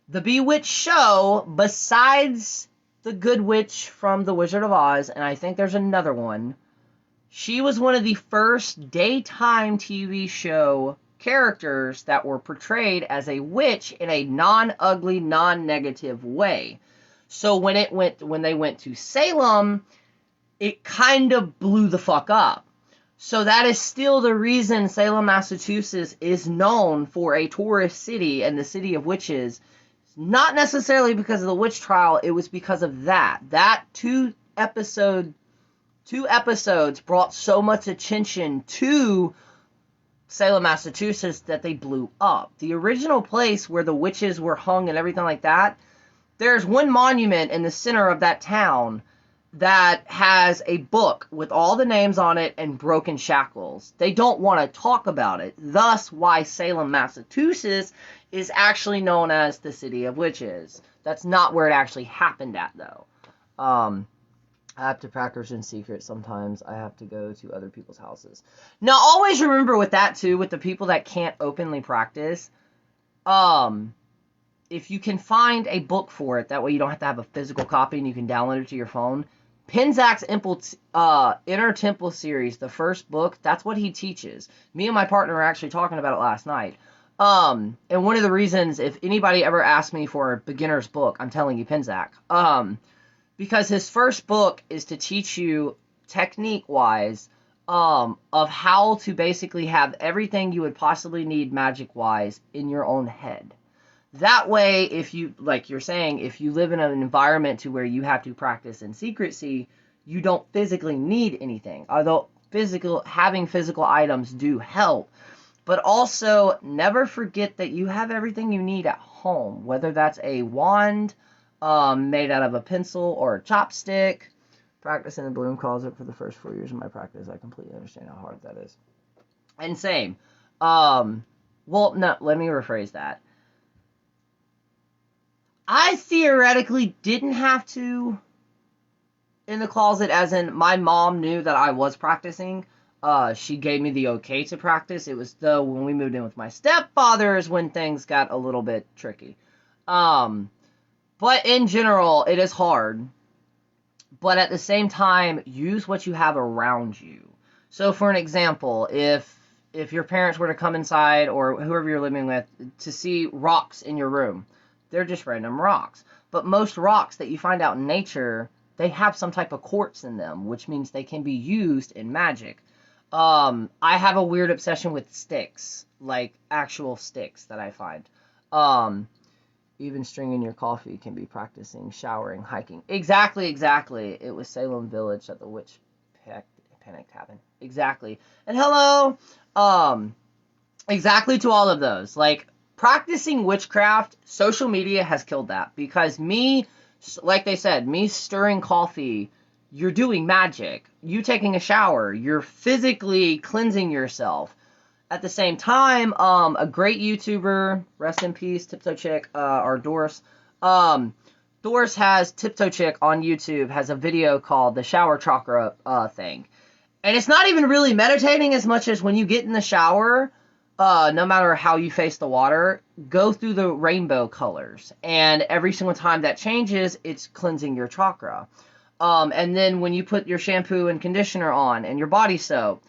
The Bewitched show, besides the Good Witch from The Wizard of Oz, and I think there's another one, she was one of the first daytime TV show characters that were portrayed as a witch in a non-ugly, non-negative way. So when they went to Salem, it kind of blew the fuck up. So that is still the reason Salem, Massachusetts is known for a tourist city and the city of witches. Not necessarily because of the witch trial, it was because of that. That two episodes brought so much attention to Salem, Massachusetts that they blew up. The original place where the witches were hung and everything like that, there's one monument in the center of that town that has a book with all the names on it and broken shackles. They don't want to talk about it. Thus, why Salem, Massachusetts is actually known as the City of Witches. That's not where it actually happened at, though. I have to practice in secret. Sometimes I have to go to other people's houses. Now, always remember with that, too, with the people that can't openly practice, if you can find a book for it, that way you don't have to have a physical copy and you can download it to your phone. Penzak's Inner Temple series, the first book, that's what he teaches. Me and my partner were actually talking about it last night. And one of the reasons, if anybody ever asks me for a beginner's book, I'm telling you Penzak. Because his first book is to teach you, technique-wise, of how to basically have everything you would possibly need magic-wise in your own head. That way, if you, like you're saying, if you live in an environment to where you have to practice in secrecy, you don't physically need anything. Although having physical items do help. But also, never forget that you have everything you need at home. Whether that's a wand made out of a pencil or a chopstick. Practice in the broom closet for the first 4 years of my practice. I completely understand how hard that is. And same. Well, no, let me rephrase that. I theoretically didn't have to in the closet, as in my mom knew that I was practicing. She gave me the okay to practice. It was though when we moved in with my stepfathers when things got a little bit tricky. But in general, it is hard. But at the same time, use what you have around you. So for an example, if your parents were to come inside or whoever you're living with to see rocks in your room, they're just random rocks. But most rocks that you find out in nature, they have some type of quartz in them, which means they can be used in magic. I have a weird obsession with sticks, like actual sticks that I find. Even stringing your coffee can be practicing, showering, hiking. Exactly. It was Salem Village at the witch panic happened. Exactly. And hello, exactly to all of those. Like, practicing witchcraft, social media has killed that. Because like they said, me stirring coffee, you're doing magic. You taking a shower, you're physically cleansing yourself. At the same time, a great YouTuber, rest in peace, Tiptoe Chick, or Doris. Doris has, Tiptoe Chick on YouTube, has a video called the shower chakra thing. And it's not even really meditating as much as when you get in the shower, no matter how you face the water, go through the rainbow colors. And every single time that changes, it's cleansing your chakra. And then when you put your shampoo and conditioner on and your body soap,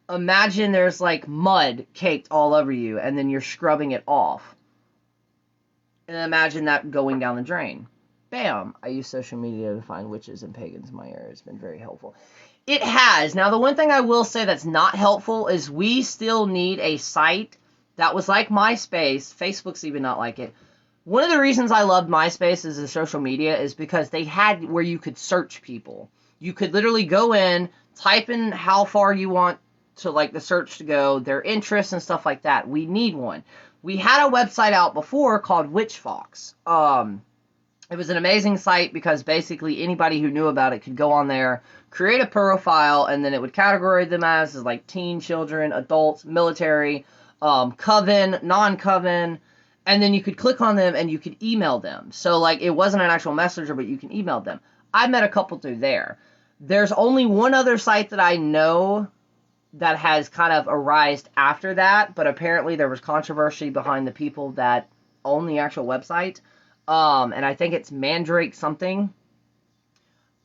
imagine there's like mud caked all over you, and then you're scrubbing it off. And imagine that going down the drain. Bam! I use social media to find witches and pagans in my area. It's been very helpful. It has. Now, the one thing I will say that's not helpful is we still need a site that was like MySpace. Facebook's even not like it. One of the reasons I loved MySpace as a social media is because they had where you could search people. You could literally go in, type in how far you want to like the search to go, their interests and stuff like that. We need one. We had a website out before called Witchfox. It was an amazing site because basically anybody who knew about it could go on there, create a profile, and then it would categorize them as like teen, children, adults, military, coven, non-coven, and then you could click on them and you could email them. So like it wasn't an actual messenger, but you can email them. I met a couple through there. There's only one other site that I know that has kind of arisen after that, but apparently there was controversy behind the people that own the actual website. And I think it's Mandrake something.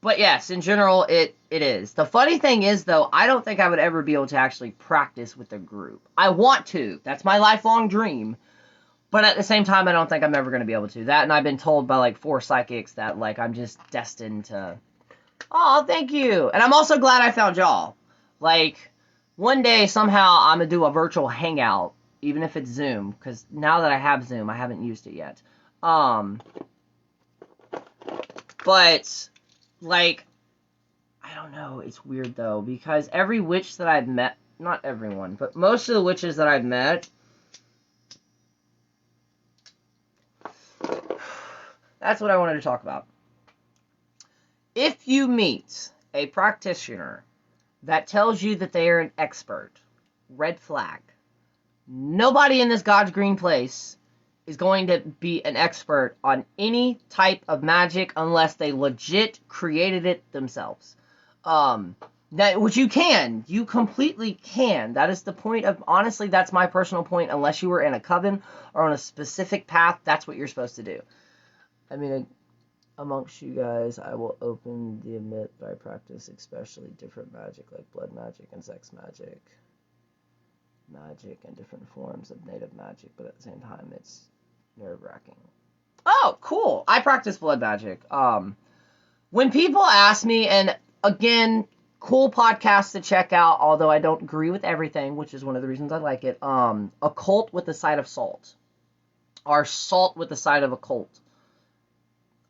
But yes, in general, it is. The funny thing is, though, I don't think I would ever be able to actually practice with a group. I want to. That's my lifelong dream. But at the same time, I don't think I'm ever going to be able to. That, and I've been told by, like, 4 psychics that, like, I'm just destined to... Oh, thank you. And I'm also glad I found y'all. Like, one day, somehow, I'm going to do a virtual hangout, even if it's Zoom. Because now that I have Zoom, I haven't used it yet. But, like, I don't know, it's weird, though, because every witch that I've met, not everyone, but most of the witches that I've met, that's what I wanted to talk about. If you meet a practitioner that tells you that they are an expert, red flag. Nobody in this God's green place is going to be an expert on any type of magic unless they legit created it themselves. Which you can. You completely can. That is the point of, honestly, that's my personal point. Unless you were in a coven or on a specific path, that's what you're supposed to do. I mean, amongst you guys, I will openly admit that I practice especially different magic, like blood magic and sex magic. Magic and different forms of native magic, but at the same time, it's nerve-wracking. Oh, cool. I practice blood magic. When people ask me, and again, cool podcast to check out, although I don't agree with everything, which is one of the reasons I like it, Occult with the Side of Salt. Or Salt with the Side of Occult.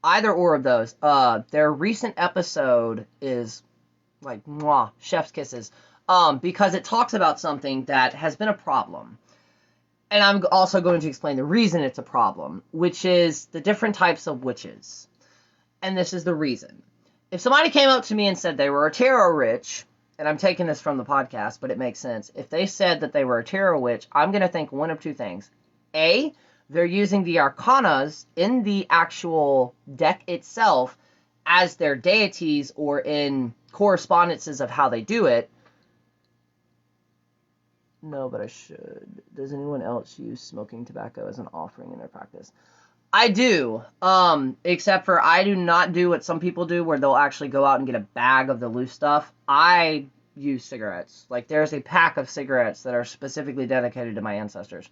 Either or of those. Their recent episode is like, mwah, chef's kisses. Because it talks about something that has been a problem. And I'm also going to explain the reason it's a problem, which is the different types of witches. And this is the reason. If somebody came up to me and said they were a tarot witch, and I'm taking this from the podcast, but it makes sense. If they said that they were a tarot witch, I'm going to think one of two things. A, they're using the arcanas in the actual deck itself as their deities or in correspondences of how they do it. No, but I should. Does anyone else use smoking tobacco as an offering in their practice? I do. Except for I do not do what some people do where they'll actually go out and get a bag of the loose stuff. I use cigarettes. Like, there's a pack of cigarettes that are specifically dedicated to my ancestors.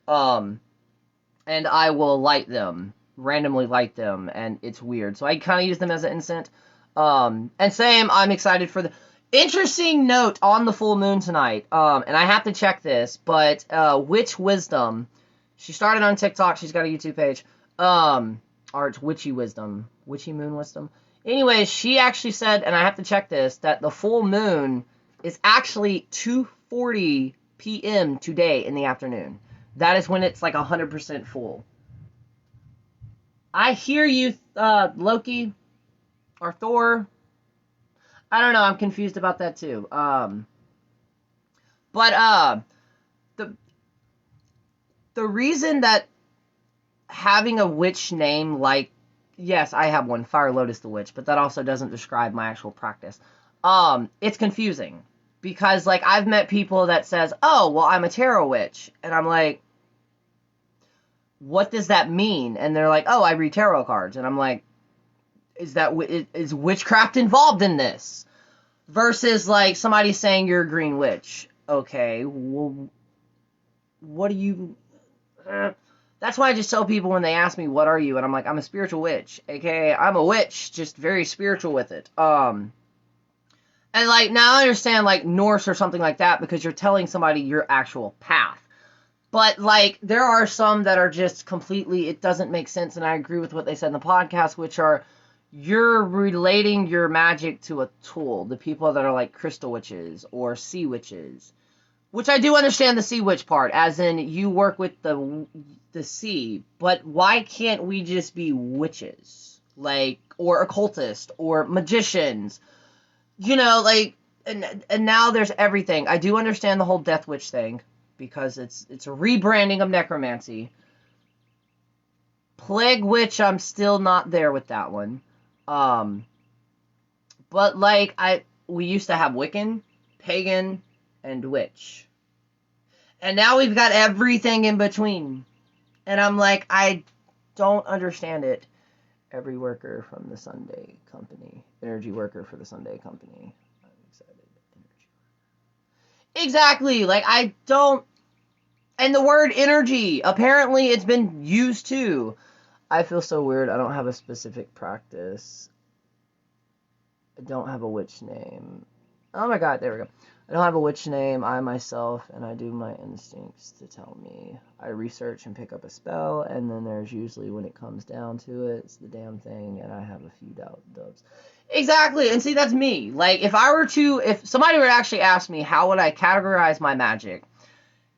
And I will light them. Randomly light them. And it's weird. So I kind of use them as an incense. And same, I'm excited for the... Interesting note on the full moon tonight, and I have to check this, but Witch Wisdom, she started on TikTok, she's got a YouTube page, or it's Witchy Wisdom, Witchy Moon Wisdom. Anyways, she actually said, and I have to check this, that the full moon is actually 2:40 p.m. today in the afternoon. That is when it's like 100% full. I hear you, Loki, or Thor. I don't know, I'm confused about that too. The reason that having a witch name, like, yes, I have one, Fire Lotus the Witch, but that also doesn't describe my actual practice. It's confusing Because, like, I've met people that says, oh, well, I'm a tarot witch. And I'm like, what does that mean? And they're like, oh, I read tarot cards. And I'm like, is witchcraft involved in this? Versus, like, somebody saying you're a green witch. Okay, well, what do you... That's why I just tell people when they ask me, what are you? And I'm like, I'm a spiritual witch. AKA, I'm a witch, just very spiritual with it. And, like, now I understand, like, Norse or something like that, because you're telling somebody your actual path. But, like, there are some that are just completely, it doesn't make sense, and I agree with what they said in the podcast, which are, you're relating your magic to a tool. The people that are, like, crystal witches or sea witches. Which I do understand the sea witch part, as in, you work with the sea. But why can't we just be witches? Like, or occultists, or magicians? You know, like, and now there's everything. I do understand the whole Death Witch thing, because it's a rebranding of necromancy. Plague Witch, I'm still not there with that one. But, like, we used to have Wiccan, Pagan, and Witch. And now we've got everything in between. And I'm like, I don't understand it. Every worker from the Sunday company. Energy worker for the Sunday company. I'm excited. Energy. Exactly. Like, I don't... And the word energy. Apparently, it's been used too. I feel so weird. I don't have a specific practice. I don't have a witch name. Oh my god, there we go. I don't have a witch name. I myself, and I do my instincts to tell me. I research and pick up a spell, and then there's usually, when it comes down to it, it's the damn thing, and I have a few dubs. Exactly, and see, that's me. Like, if somebody were to actually ask me, how would I categorize my magic?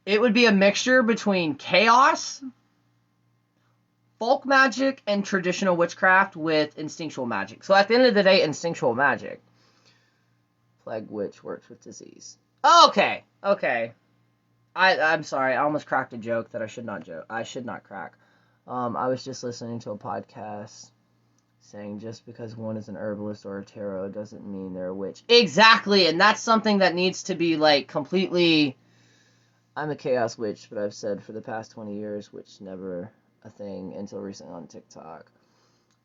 It would be a mixture between chaos, folk magic, and traditional witchcraft with instinctual magic. So at the end of the day, instinctual magic. Plague Witch works with disease. Okay. I'm sorry. I almost cracked a joke that I should not crack. I was just listening to a podcast saying just because one is an herbalist or a tarot doesn't mean they're a witch. Exactly, and that's something that needs to be, like, completely... I'm a chaos witch, but I've said for the past 20 years, witch never a thing until recently on TikTok.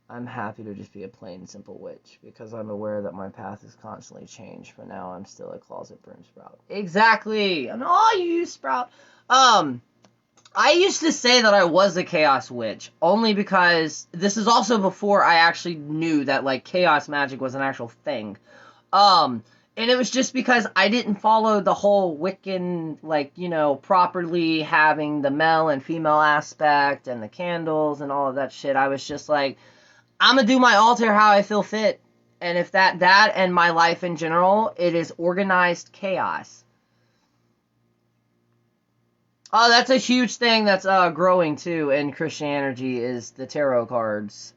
I'm happy to just be a plain, simple witch, because I'm aware that my path is constantly changed. For now, I'm still a closet broom sprout. Exactly! And all you sprout. I used to say that I was a chaos witch, only because this is also before I actually knew that, like, chaos magic was an actual thing. And it was just because I didn't follow the whole Wiccan, like, you know, properly having the male and female aspect and the candles and all of that shit. I was just like, I'm gonna do my altar how I feel fit. And if that and my life in general, it is organized chaos. Oh, that's a huge thing that's growing, too, in Christianity, is the tarot cards.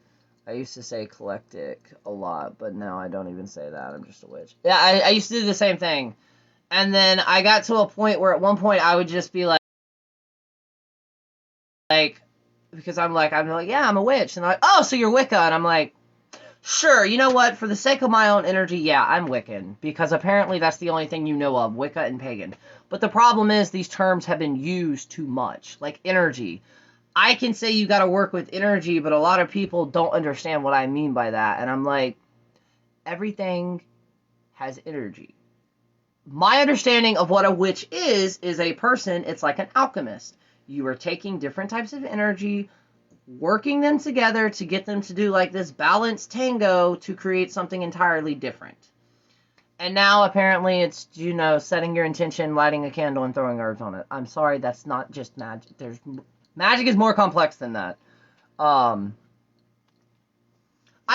I used to say eclectic a lot, but now I don't even say that. I'm just a witch. Yeah, I used to do the same thing. And then I got to a point where at one point I would just be like, because I'm like, yeah, I'm a witch. And they're like, oh, so you're Wicca. And I'm like, sure, you know what? For the sake of my own energy, yeah, I'm Wiccan. Because apparently that's the only thing you know of, Wicca and pagan. But the problem is these terms have been used too much. Like energy. I can say you got to work with energy, but a lot of people don't understand what I mean by that. And I'm like, everything has energy. My understanding of what a witch is a person, it's like an alchemist. You are taking different types of energy, working them together to get them to do like this balanced tango to create something entirely different. And now apparently it's, you know, setting your intention, lighting a candle, and throwing herbs on it. I'm sorry, that's not just magic. Magic is more complex than that. I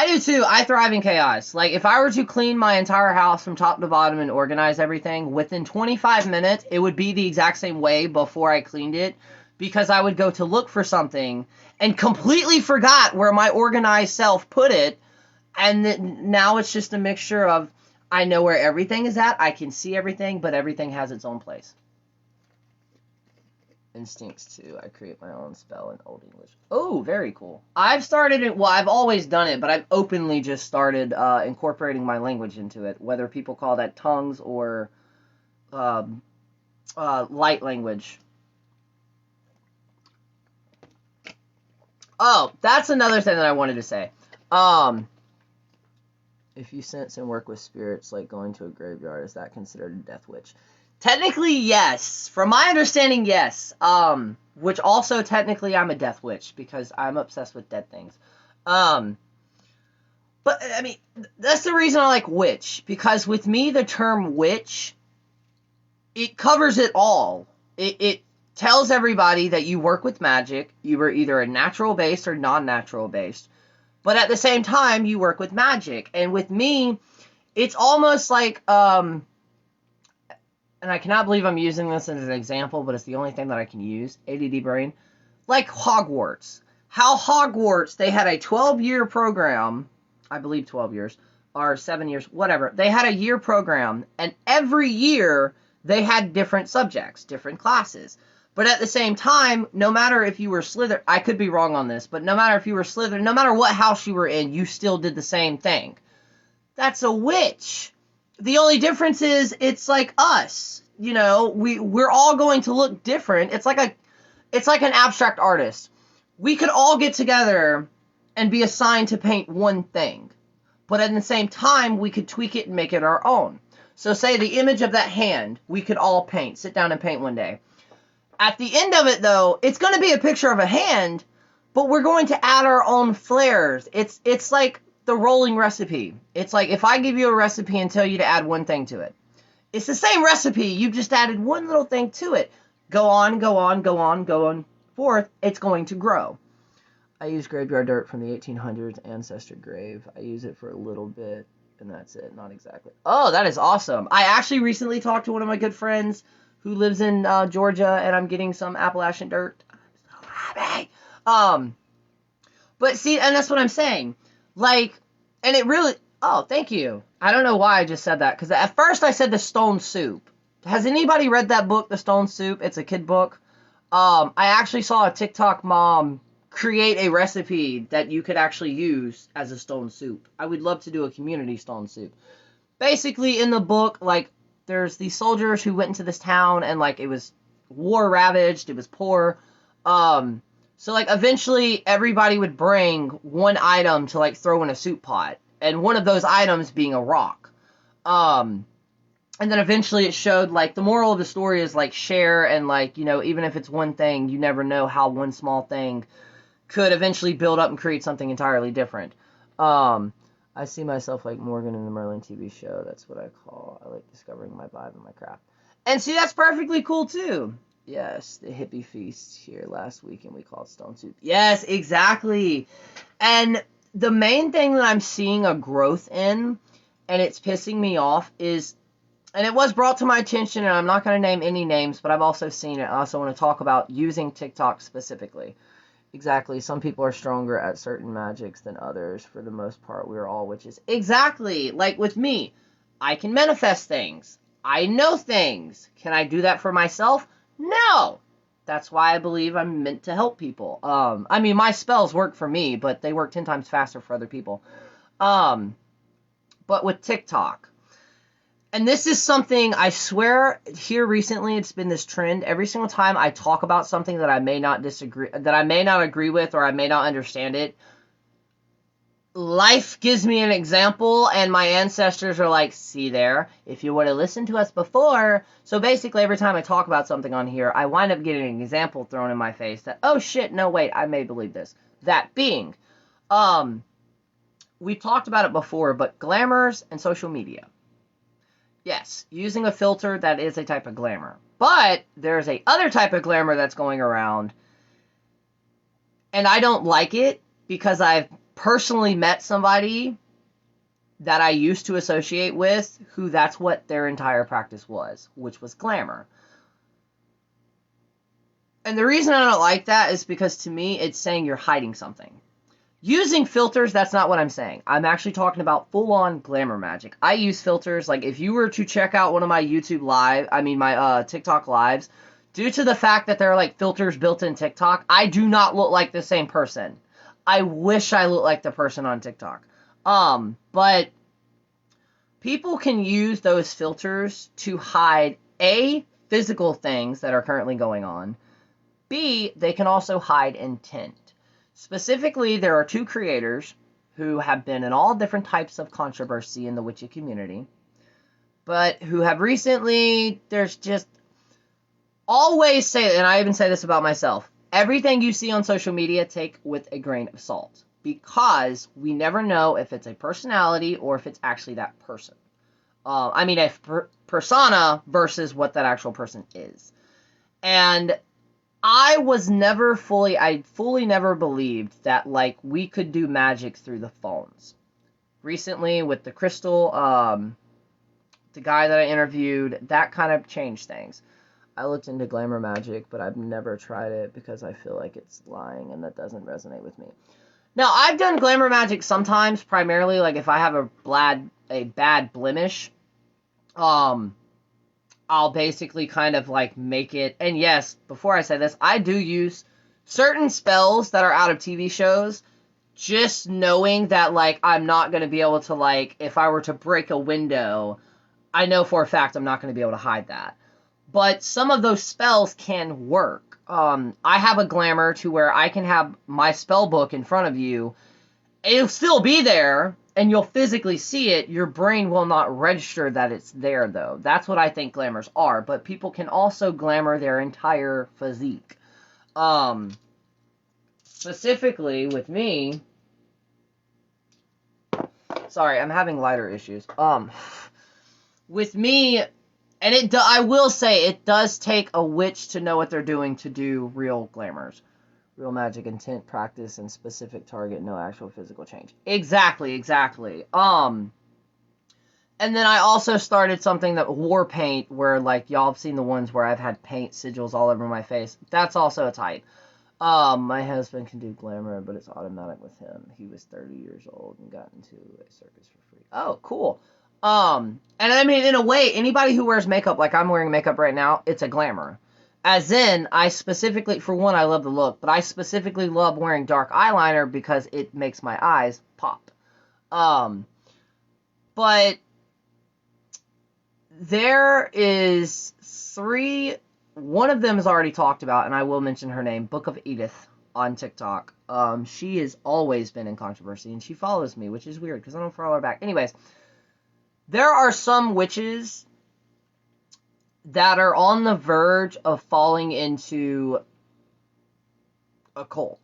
do too. I thrive in chaos. Like, if I were to clean my entire house from top to bottom and organize everything, within 25 minutes, it would be the exact same way before I cleaned it, because I would go to look for something and completely forgot where my organized self put it, and now it's just a mixture of, I know where everything is at, I can see everything, but everything has its own place. Instincts too. I create my own spell in Old English. Oh, very cool. I've started it. Well, I've always done it, but I've openly just started incorporating my language into it. Whether people call that tongues or light language. Oh, that's another thing that I wanted to say. If you sense and work with spirits, like going to a graveyard, is that considered a death witch? Technically, yes. From my understanding, yes. Which also technically I'm a death witch because I'm obsessed with dead things. But I mean, that's the reason I like witch, because with me the term witch, it covers it all. It tells everybody that you work with magic. You were either a natural based or non-natural based. But at the same time, you work with magic. And with me, it's almost like, and I cannot believe I'm using this as an example, but it's the only thing that I can use, ADD brain, like Hogwarts. How Hogwarts, they had a 12-year program, I believe 12 years, or 7 years, whatever. They had a year program, and every year they had different subjects, different classes. But at the same time, no matter if you were Slytherin, I could be wrong on this, but no matter if you were Slytherin, no matter what house you were in, you still did the same thing. That's a witch. The only difference is it's like us. You know, we're all going to look different. It's like an abstract artist. We could all get together and be assigned to paint one thing. But at the same time, we could tweak it and make it our own. So say the image of that hand, we could all paint, sit down and paint one day. At the end of it, though, it's going to be a picture of a hand, but we're going to add our own flares. It's like the rolling recipe. It's like if I give you a recipe and tell you to add one thing to it. It's the same recipe. You've just added one little thing to it. Go on forth. It's going to grow. I use graveyard dirt from the 1800s ancestor grave. I use it for a little bit, and that's it. Not exactly. Oh, that is awesome. I actually recently talked to one of my good friends who lives in Georgia, and I'm getting some Appalachian dirt. I'm so happy. But see, and that's what I'm saying. Like, and it really, oh, thank you. I don't know why I just said that, because at first I said the Stone Soup. Has anybody read that book, The Stone Soup? It's a kid book. I actually saw a TikTok mom create a recipe that you could actually use as a stone soup. I would love to do a community stone soup. Basically, in the book, like, there's these soldiers who went into this town, and, like, it was war ravaged, it was poor. So, like, eventually everybody would bring one item to, like, throw in a soup pot, and one of those items being a rock. And then eventually it showed, like, the moral of the story is, like, share, and, like, you know, even if it's one thing, you never know how one small thing could eventually build up and create something entirely different. I see myself like Morgan in the Merlin TV show. That's what I call. I like discovering my vibe and my craft. And see, that's perfectly cool too. Yes, the hippie feast here last week, and we call it Stone Soup. Yes, exactly. And the main thing that I'm seeing a growth in, and it's pissing me off, is, and it was brought to my attention, and I'm not going to name any names, but I've also seen it. I also want to talk about using TikTok specifically. Exactly. Some people are stronger at certain magics than others. For the most part, we're all witches. Exactly. Like with me, I can manifest things. I know things. Can I do that for myself? No. That's why I believe I'm meant to help people. I mean, my spells work for me, but they work 10 times faster for other people. But with TikTok, and this is something, I swear, here recently, it's been this trend. Every single time I talk about something that I may not disagree, that I may not agree with, or I may not understand it, life gives me an example, and my ancestors are like, see there, if you would have listened to us before. So basically, every time I talk about something on here, I wind up getting an example thrown in my face that, oh shit, no, wait, I may believe this. That being, we've talked about it before, but glamours and social media. Yes, using a filter, that is a type of glamour. But there's a other type of glamour that's going around, and I don't like it because I've personally met somebody that I used to associate with who that's what their entire practice was, which was glamour. And the reason I don't like that is because to me, it's saying you're hiding something. Using filters, that's not what I'm saying. I'm actually talking about full-on glamour magic. I use filters. Like, if you were to check out one of my YouTube my TikTok lives, due to the fact that there are, like, filters built in TikTok, I do not look like the same person. I wish I looked like the person on TikTok. But people can use those filters to hide A, physical things that are currently going on. B, they can also hide intent. Specifically, there are 2 creators who have been in all different types of controversy in the witchy community, but who have recently, there's just always say, and I even say this about myself, everything you see on social media, take with a grain of salt, because we never know if it's a personality or if it's actually that person. I mean, a persona versus what that actual person is. And I fully never believed that, like, we could do magic through the phones. Recently, with the crystal, the guy that I interviewed, that kind of changed things. I looked into glamour magic, but I've never tried it because I feel like it's lying, and that doesn't resonate with me. Now, I've done glamour magic sometimes, primarily, like, if I have a bad blemish, I'll basically kind of, like, make it, and yes, before I say this, I do use certain spells that are out of TV shows, just knowing that, like, I'm not going to be able to, like, if I were to break a window, I know for a fact I'm not going to be able to hide that. But some of those spells can work. I have a glamour to where I can have my spell book in front of you. It'll still be there, and you'll physically see it. Your brain will not register that it's there, though. That's what I think glamours are. But people can also glamour their entire physique. Specifically, with me... Sorry, I'm having lighter issues. With me... And I will say, it does take a witch to know what they're doing to do real glamours. Real magic, intent, practice, and specific target, no actual physical change. Exactly. And then I also started something that war paint, where, like, y'all have seen the ones where I've had paint sigils all over my face. That's also a type. My husband can do glamour, but it's automatic with him. He was 30 years old and got into a circus for free. Oh, cool. And I mean, in a way, anybody who wears makeup, like I'm wearing makeup right now, it's a glamour. As in, I specifically, for one, I love the look, but I specifically love wearing dark eyeliner because it makes my eyes pop. But there is 3, one of them is already talked about, and I will mention her name, Book of Edith on TikTok. She has always been in controversy, and she follows me, which is weird because I don't follow her back. Anyways, there are some witches that are on the verge of falling into a cult.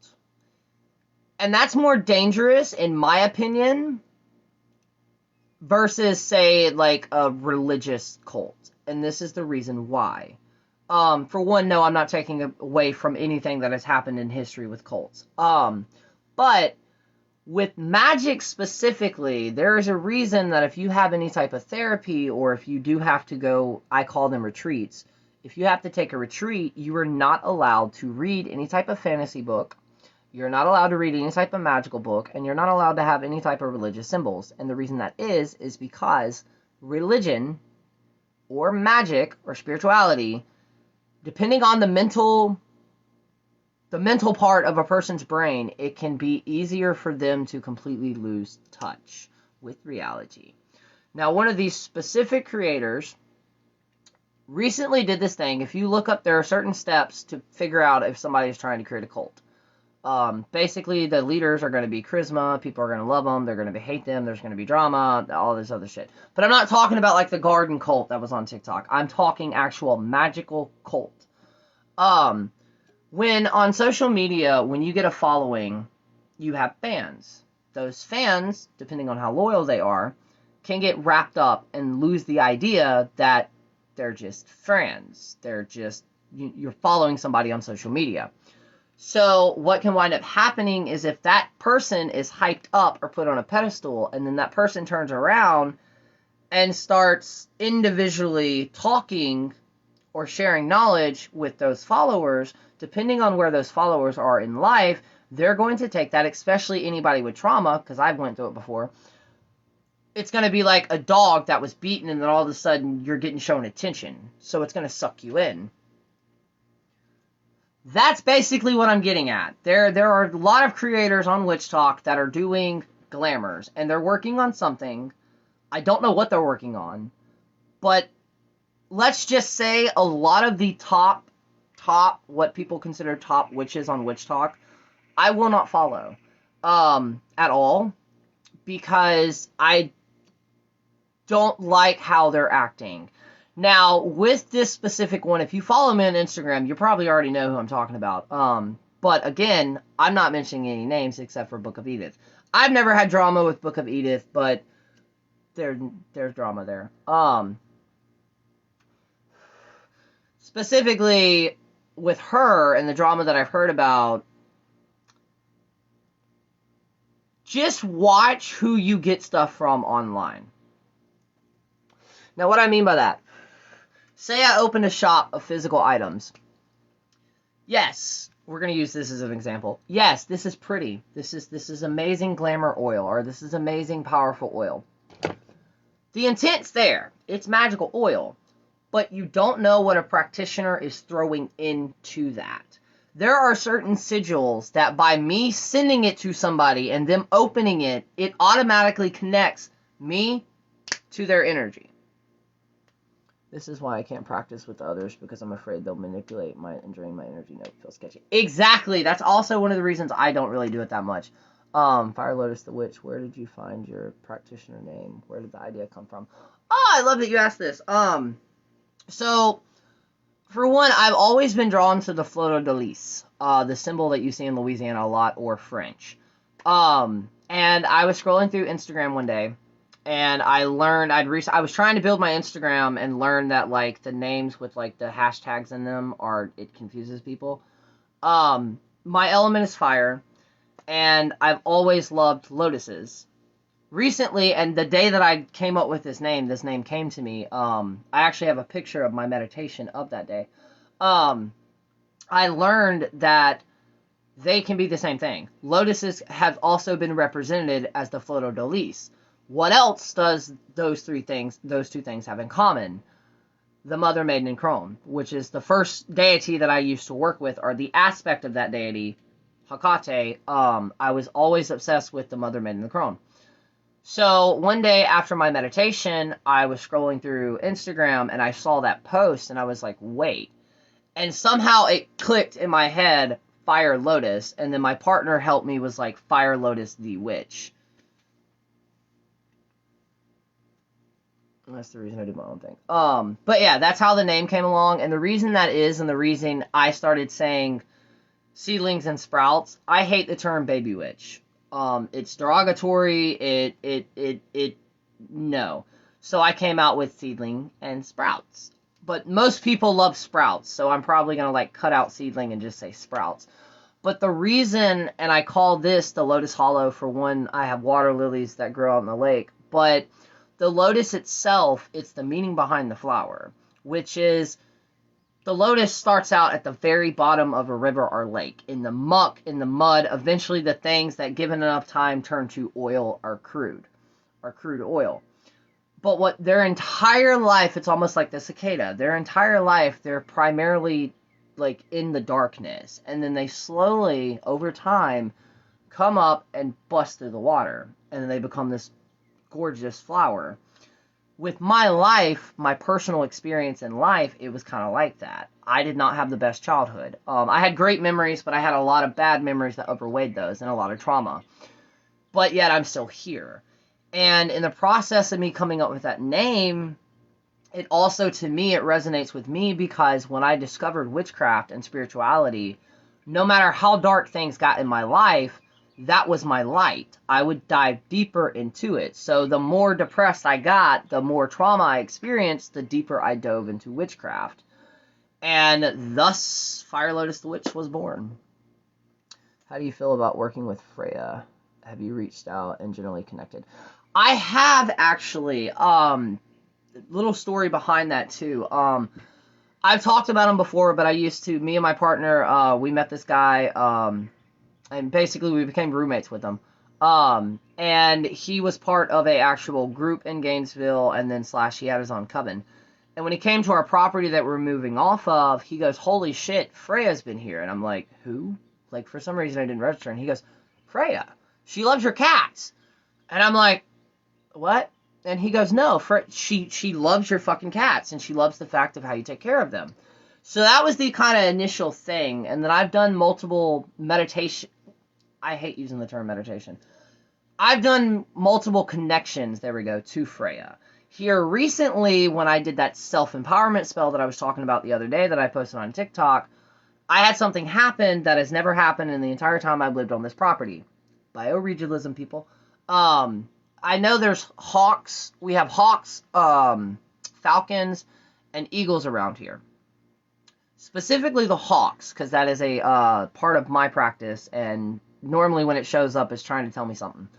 And that's more dangerous, in my opinion, versus, say, like, a religious cult. And this is the reason why. For one, no, I'm not taking away from anything that has happened in history with cults. But with magic specifically, there is a reason that if you have any type of therapy, or if you do have to go, I call them retreats, if you have to take a retreat, you are not allowed to read any type of fantasy book, you're not allowed to read any type of magical book, and you're not allowed to have any type of religious symbols. And the reason that is because religion, or magic, or spirituality, depending on the mental part of a person's brain, it can be easier for them to completely lose touch with reality. Now, one of these specific creators recently did this thing. If you look up, there are certain steps to figure out if somebody is trying to create a cult. Basically, the leaders are going to be charisma, people are going to love them, they're going to hate them, there's going to be drama, all this other shit. But I'm not talking about, like, the garden cult that was on TikTok. I'm talking actual magical cult. When on social media, when you get a following, you have fans. Those fans, depending on how loyal they are, can get wrapped up and lose the idea that they're just friends. They're just, you're following somebody on social media. So what can wind up happening is, if that person is hyped up or put on a pedestal, and then that person turns around and starts individually talking or sharing knowledge with those followers, depending on where those followers are in life, they're going to take that, especially anybody with trauma, because I've went through it before. It's going to be like a dog that was beaten, and then all of a sudden you're getting shown attention. So it's going to suck you in. That's basically what I'm getting at. There are a lot of creators on Witch Talk that are doing glamours, and they're working on something. I don't know what they're working on, but let's just say a lot of the top, what people consider top witches on Witch Talk, I will not follow at all, because I don't like how they're acting. Now, with this specific one, if you follow me on Instagram, you probably already know who I'm talking about. But again, I'm not mentioning any names except for Book of Edith. I've never had drama with Book of Edith, but there's drama there. Specifically with her and the drama that I've heard about, just watch who you get stuff from online. Now, what I mean by that, say I opened a shop of physical items. Yes, we're going to use this as an example. Yes, this is pretty. This is amazing glamour oil, or this is amazing powerful oil. The intent's there. It's magical oil. But you don't know what a practitioner is throwing into that. There are certain sigils that by me sending it to somebody and them opening it, it automatically connects me to their energy. This is why I can't practice with others, because I'm afraid they'll manipulate my and drain my energy. No, it feels sketchy. Exactly. That's also one of the reasons I don't really do it that much. Fire Lotus the Witch, where did you find your practitioner name? Where did the idea come from? Oh, I love that you asked this. So, for one, I've always been drawn to the fleur de lis, the symbol that you see in Louisiana a lot, or French. And I was scrolling through Instagram one day, and I learned, I was trying to build my Instagram and learn that, like, the names with, like, the hashtags in them it confuses people. My element is fire, and I've always loved lotuses. Recently, and the day that I came up with this name came to me. I actually have a picture of my meditation of that day. I learned that they can be the same thing. Lotuses have also been represented as the fleur de lis. What else does those two things have in common? The Mother, Maiden, and Crone, which is the first deity that I used to work with, or the aspect of that deity, Hecate. I was always obsessed with the Mother, Maiden, and the Crone. So one day after my meditation, I was scrolling through Instagram and I saw that post and I was like, wait. And somehow it clicked in my head, Fire Lotus. And then my partner helped me, was like, Fire Lotus the Witch. And that's the reason I do my own thing. But yeah, that's how the name came along. And the reason that is, and the reason I started saying seedlings and sprouts, I hate the term baby witch. It's derogatory. No. So I came out with seedling and sprouts. But most people love sprouts, so I'm probably going to, like, cut out seedling and just say sprouts. But the reason, and I call this the Lotus Hollow, for one, I have water lilies that grow out in the lake, but the lotus itself, it's the meaning behind the flower, which is, the lotus starts out at the very bottom of a river or lake, in the muck, in the mud. Eventually the things that, given enough time, turn to oil or crude oil. But what their entire life, it's almost like the cicada. Their entire life, they're primarily, like, in the darkness. And then they slowly, over time, come up and bust through the water. And then they become this gorgeous flower. With my life, my personal experience in life, it was kind of like that. I did not have the best childhood. I had great memories, but I had a lot of bad memories that overweighed those, and a lot of trauma. But yet I'm still here. And in the process of me coming up with that name, it also, to me, it resonates with me, because when I discovered witchcraft and spirituality, no matter how dark things got in my life, that was my light. I would dive deeper into it. So the more depressed I got, the more trauma I experienced, the deeper I dove into witchcraft. And thus, Fire Lotus the Witch was born. How do you feel about working with Freya? Have you reached out and generally connected? I have, actually. Little story behind that, too. I've talked about him before, but me and my partner, we met this guy, and basically we became roommates with him. And he was part of a actual group in Gainesville, and then / he had his own coven. And when he came to our property that we're moving off of, he goes, holy shit, Freya's been here. And I'm like, who? Like, for some reason I didn't register. And he goes, Freya, she loves your cats. And I'm like, what? And he goes, no, she loves your fucking cats, and she loves the fact of how you take care of them. So that was the kind of initial thing. And then I've done multiple meditation. I hate using the term meditation. I've done multiple connections, there we go, to Freya. Here recently, when I did that self-empowerment spell that I was talking about the other day that I posted on TikTok, I had something happen that has never happened in the entire time I've lived on this property. Bioregionalism, people. I know there's hawks. We have hawks, falcons, and eagles around here. Specifically the hawks, because that is a part of my practice, and normally when it shows up, it's trying to tell me something.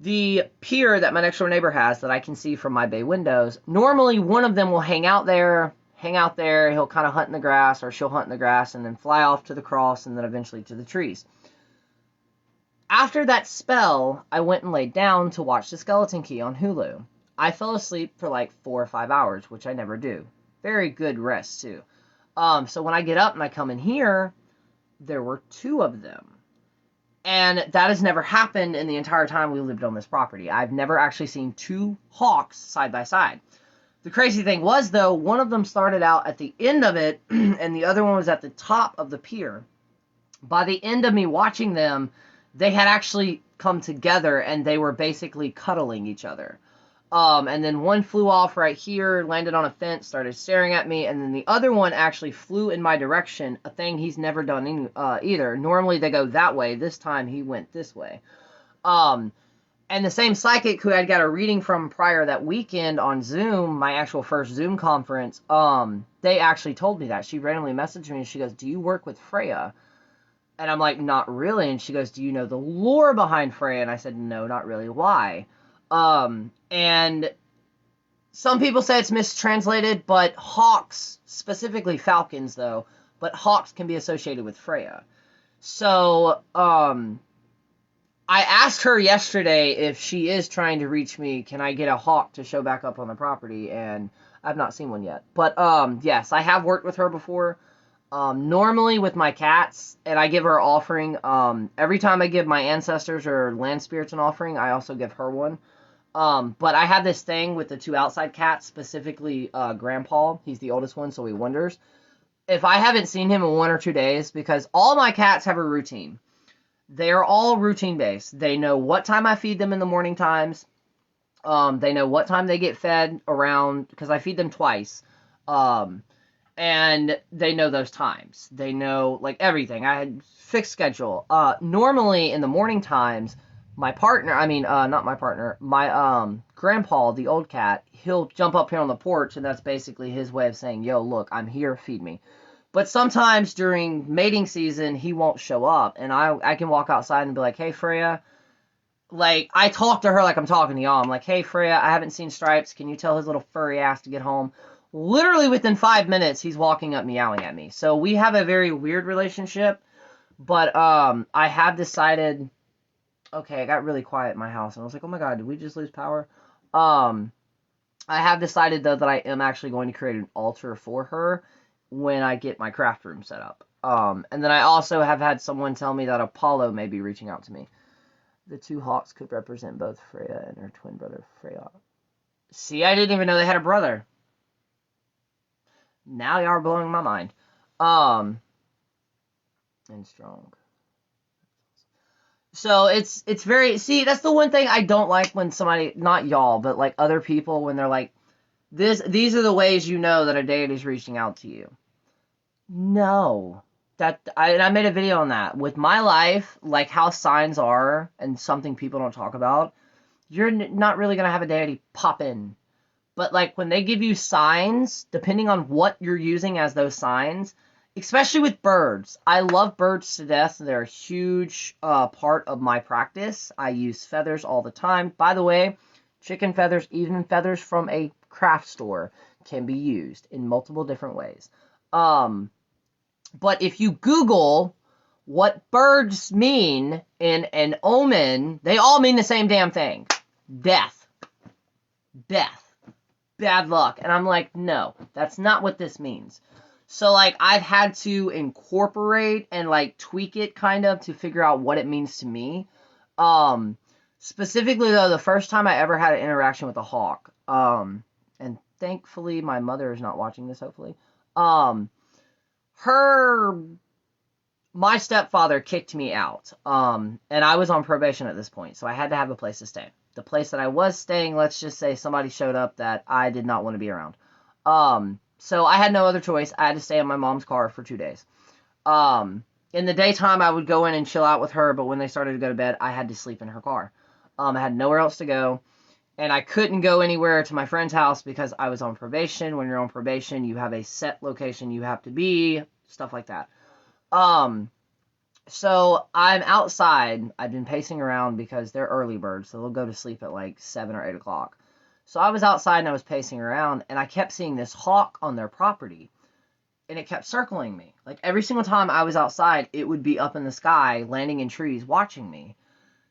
The pier that my next door neighbor has that I can see from my bay windows, normally one of them will hang out there, he'll kind of hunt in the grass, or she'll hunt in the grass, and then fly off to the cross, and then eventually to the trees. After that spell, I went and laid down to watch The Skeleton Key on Hulu. I fell asleep for like 4 or 5 hours, which I never do. Very good rest, too. So when I get up and I come in here, there were 2 of them. And that has never happened in the entire time we lived on this property. I've never actually seen 2 hawks side by side. The crazy thing was, though, one of them started out at the end of it, and the other one was at the top of the pier. By the end of me watching them, they had actually come together, and they were basically cuddling each other. And then one flew off right here, landed on a fence, started staring at me, and then the other one actually flew in my direction, a thing he's never done either. Normally they go that way. This time he went this way. And the same psychic who I'd got a reading from prior that weekend on Zoom, my actual first Zoom conference, they actually told me that. She randomly messaged me, and she goes, do you work with Freya? And I'm like, not really. And she goes, do you know the lore behind Freya? And I said, no, not really. Why? And some people say it's mistranslated, but hawks, specifically falcons though, but hawks can be associated with Freya. So, I asked her yesterday if she is trying to reach me, can I get a hawk to show back up on the property? And I've not seen one yet. But, yes, I have worked with her before. Normally with my cats, and I give her an offering. Every time I give my ancestors or land spirits an offering, I also give her one. But I have this thing with the 2 outside cats, specifically Grandpa. He's the oldest one, so he wonders if I haven't seen him in 1 or 2 days, because all my cats have a routine. They are all routine based. They know what time I feed them in the morning times. They know what time they get fed around, because I feed them twice. And they know those times. They know, like, everything. I had fixed schedule. Normally in the morning times, my partner, not my partner, my grandpa, the old cat, he'll jump up here on the porch, and that's basically his way of saying, yo, look, I'm here, feed me. But sometimes during mating season, he won't show up, and I can walk outside and be like, hey, Freya. Like, I talk to her like I'm talking to y'all. I'm like, hey, Freya, I haven't seen Stripes. Can you tell his little furry ass to get home? Literally within 5 minutes, he's walking up meowing at me. So we have a very weird relationship, but I have decided, okay, it got really quiet in my house, and I was like, oh my god, did we just lose power? I have decided, though, that I am actually going to create an altar for her when I get my craft room set up. And then I also have had someone tell me that Apollo may be reaching out to me. The 2 hawks could represent both Freya and her twin brother, Freya. See, I didn't even know they had a brother. Now you are blowing my mind. And strong. So it's very, see, that's the one thing I don't like when somebody, not y'all, but like other people, when they're like, these are the ways you know that a deity is reaching out to you. No. I made a video on that. With my life, like how signs are, and something people don't talk about, you're not really going to have a deity pop in. But like when they give you signs, depending on what you're using as those signs, especially with birds. I love birds to death. They're a huge part of my practice. I use feathers all the time. By the way, chicken feathers, even feathers from a craft store, can be used in multiple different ways. But if you Google what birds mean in an omen, they all mean the same damn thing. Death. Bad luck. And I'm like, no, that's not what this means. So, like, I've had to incorporate and, like, tweak it kind of to figure out what it means to me. Specifically, though, the first time I ever had an interaction with a hawk, and thankfully my mother is not watching this, hopefully, um, her, my stepfather kicked me out, and I was on probation at this point, so I had to have a place to stay. The place that I was staying, let's just say somebody showed up that I did not want to be around. So I had no other choice. I had to stay in my mom's car for 2 days. In the daytime, I would go in and chill out with her, but when they started to go to bed, I had to sleep in her car. I had nowhere else to go, and I couldn't go anywhere to my friend's house because I was on probation. When you're on probation, you have a set location you have to be, stuff like that. So I'm outside. I've been pacing around because they're early birds, so they'll go to sleep at like 7 or 8 o'clock. So I was outside and I was pacing around, and I kept seeing this hawk on their property, and it kept circling me. Like every single time I was outside, it would be up in the sky, landing in trees, watching me.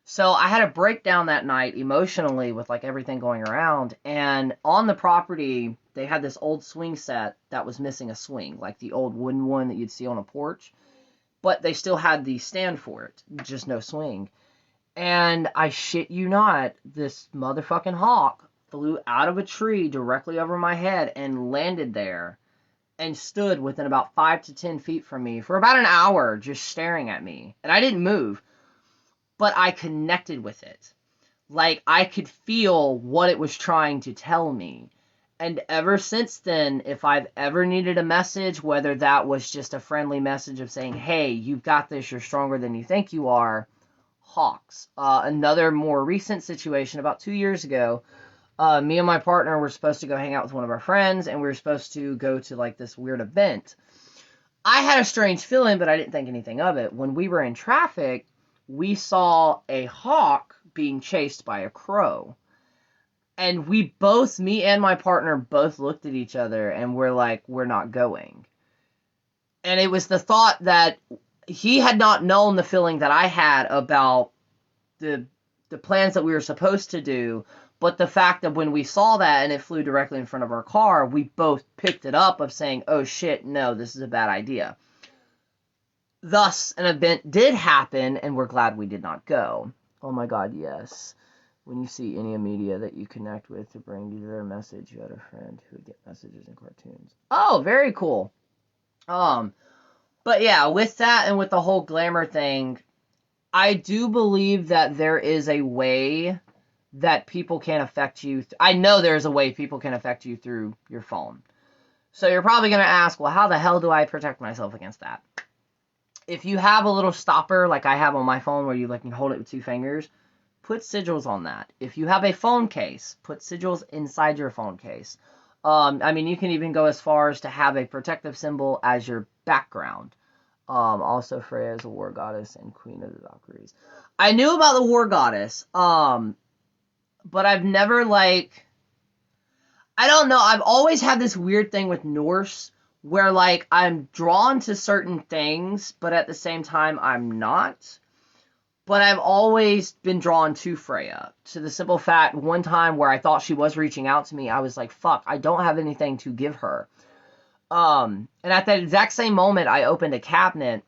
So I had a breakdown that night emotionally with like everything going around, and on the property, they had this old swing set that was missing a swing, like the old wooden one that you'd see on a porch, but they still had the stand for it, just no swing. And I shit you not, this motherfucking hawk flew out of a tree directly over my head and landed there and stood within about 5 to 10 feet from me for about an hour just staring at me. And I didn't move, but I connected with it. Like, I could feel what it was trying to tell me. And ever since then, if I've ever needed a message, whether that was just a friendly message of saying, hey, you've got this, you're stronger than you think you are, hawks. Another more recent situation, about 2 years ago, me and my partner were supposed to go hang out with one of our friends, and we were supposed to go to like this weird event. I had a strange feeling, but I didn't think anything of it. When we were in traffic, we saw a hawk being chased by a crow. And we both, me and my partner, both looked at each other and we're like, we're not going. And it was the thought that he had not known the feeling that I had about the plans that we were supposed to do, but the fact that when we saw that and it flew directly in front of our car, we both picked it up of saying, oh shit, no, this is a bad idea. Thus, an event did happen, and we're glad we did not go. Oh my god, yes. When you see any media that you connect with to bring you their message, you had a friend who would get messages in cartoons. Oh, very cool. But yeah, with that and with the whole glamour thing, I do believe that there is a way that people can affect you. I know there's a way people can affect you through your phone. So you're probably going to ask, well, how the hell do I protect myself against that? If you have a little stopper like I have on my phone where you can hold it with 2 fingers, put sigils on that. If you have a phone case, put sigils inside your phone case. I mean, you can even go as far as to have a protective symbol as your background. Also, Freya is a war goddess and queen of the Valkyries. I knew about the war goddess, but I've never, I don't know, I've always had this weird thing with Norse where, I'm drawn to certain things, but at the same time, I'm not. But I've always been drawn to Freya. To the simple fact, one time where I thought she was reaching out to me, I was like, fuck, I don't have anything to give her. And at that exact same moment, I opened a cabinet,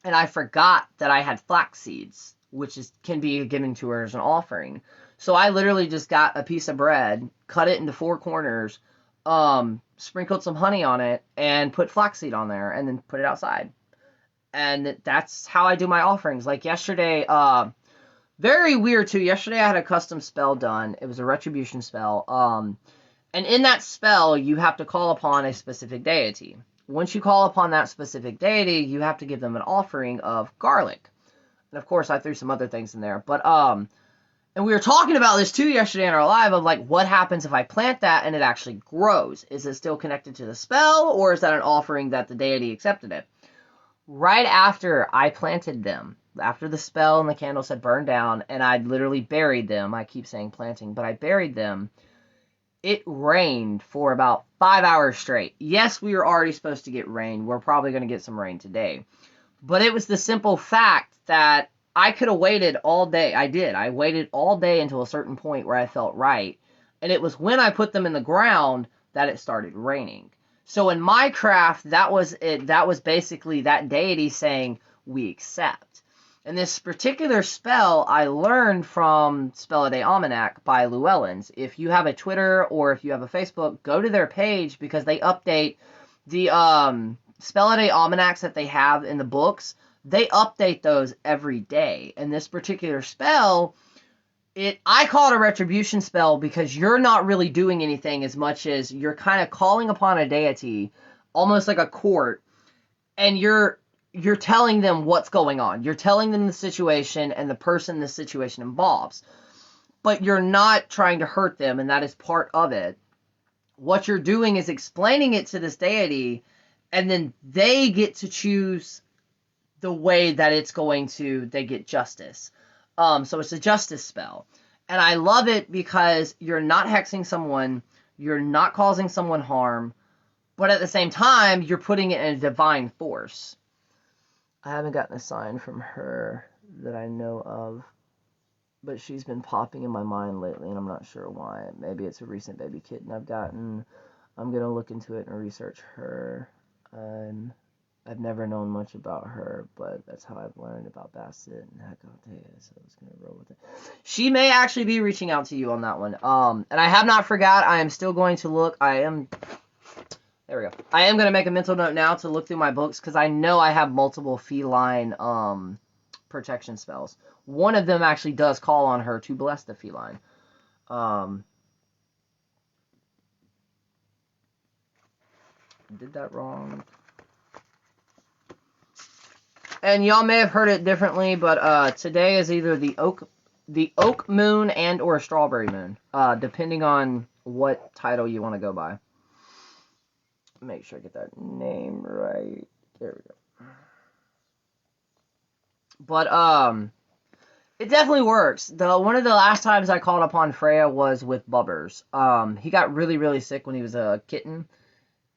and I forgot that I had flax seeds, which can be given to her as an offering. So I literally just got a piece of bread, cut it into 4 corners, sprinkled some honey on it, and put flaxseed on there, and then put it outside. And that's how I do my offerings. Like yesterday, very weird too. Yesterday I had a custom spell done. It was a retribution spell. And in that spell, you have to call upon a specific deity. Once you call upon that specific deity, you have to give them an offering of garlic. And of course, I threw some other things in there. But, and we were talking about this too yesterday in our live of what happens if I plant that and it actually grows? Is it still connected to the spell, or is that an offering that the deity accepted it? Right after I planted them, after the spell and the candles had burned down, and I'd literally buried them, I keep saying planting, but I buried them, it rained for about 5 hours straight. Yes, we were already supposed to get rain. We're probably going to get some rain today. But it was the simple fact that I could have waited all day. I did. I waited all day until a certain point where I felt right. And it was when I put them in the ground that it started raining. So in my craft, that was it. That was basically that deity saying, we accept. And this particular spell I learned from Spell a Day Almanac by Llewellyn's. If you have a Twitter or if you have a Facebook, go to their page because they update the Spell a Day Almanacs that they have in the books. They update those every day. And this particular spell, I call it a retribution spell because you're not really doing anything as much as you're kind of calling upon a deity, almost like a court, and you're telling them what's going on. You're telling them the situation and the person the situation involves. But you're not trying to hurt them, and that is part of it. What you're doing is explaining it to this deity, and then they get to choose the way that they get justice. So it's a justice spell. And I love it because you're not hexing someone, you're not causing someone harm, but at the same time, you're putting it in a divine force. I haven't gotten a sign from her that I know of, but she's been popping in my mind lately, and I'm not sure why. Maybe it's a recent baby kitten I've gotten. I'm going to look into it and research her. I've never known much about her, but that's how I've learned about Bassett and Hecate, so I was going to roll with it. She may actually be reaching out to you on that one. And I have not forgot. I am still going to look. There we go. I am going to make a mental note now to look through my books because I know I have multiple feline protection spells. One of them actually does call on her to bless the feline. Did that wrong. And y'all may have heard it differently, but today is either the oak moon and or a strawberry moon, depending on what title you want to go by. Make sure I get that name right. There we go. But it definitely works. One of the last times I called upon Freya was with Bubbers. He got really, really sick when he was a kitten.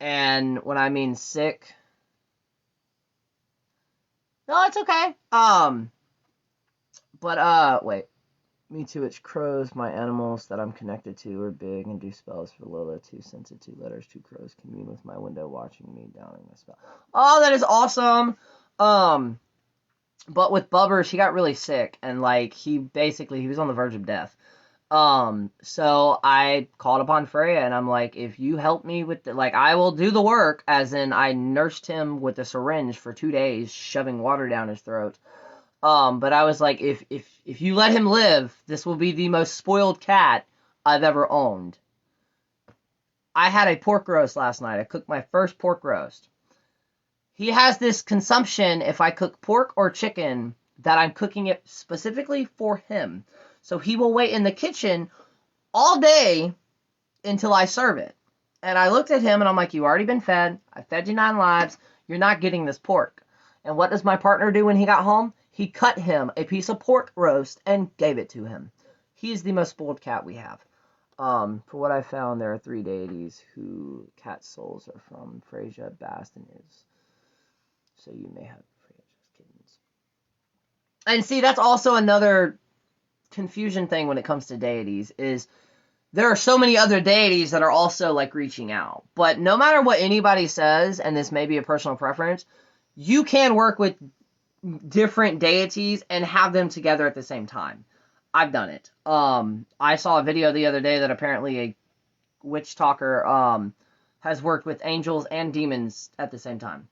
And when I mean sick, no, it's okay. But wait. Me too, it's crows. My animals that I'm connected to are big and do spells for Lola. 2 cents and 2 letters. 2 crows commune with my window watching me downing a spell. Oh, that is awesome. But with Bubbers, he got really sick. And, like, he was on the verge of death. So I called upon Freya and I'm like, if you help me with I will do the work, as in I nursed him with a syringe for 2 days, shoving water down his throat. But I was like, if you let him live, this will be the most spoiled cat I've ever owned. I had a pork roast last night. I cooked my first pork roast. He has this consumption, if I cook pork or chicken, that I'm cooking it specifically for him. So he will wait in the kitchen all day until I serve it. And I looked at him and I'm like, you've already been fed. I fed you 9 lives. You're not getting this pork. And what does my partner do when he got home? He cut him a piece of pork roast and gave it to him. He is the most spoiled cat we have. For what I found, there are 3 deities who cat souls are from. Freyja, Bast, and Is. So you may have Freyja's kittens. And see, that's also another confusion thing when it comes to deities, is there are so many other deities that are also, like, reaching out. But no matter what anybody says, and this may be a personal preference, you can work with different deities and have them together at the same time. I've done it. I saw a video the other day that apparently a witch talker has worked with angels and demons at the same time.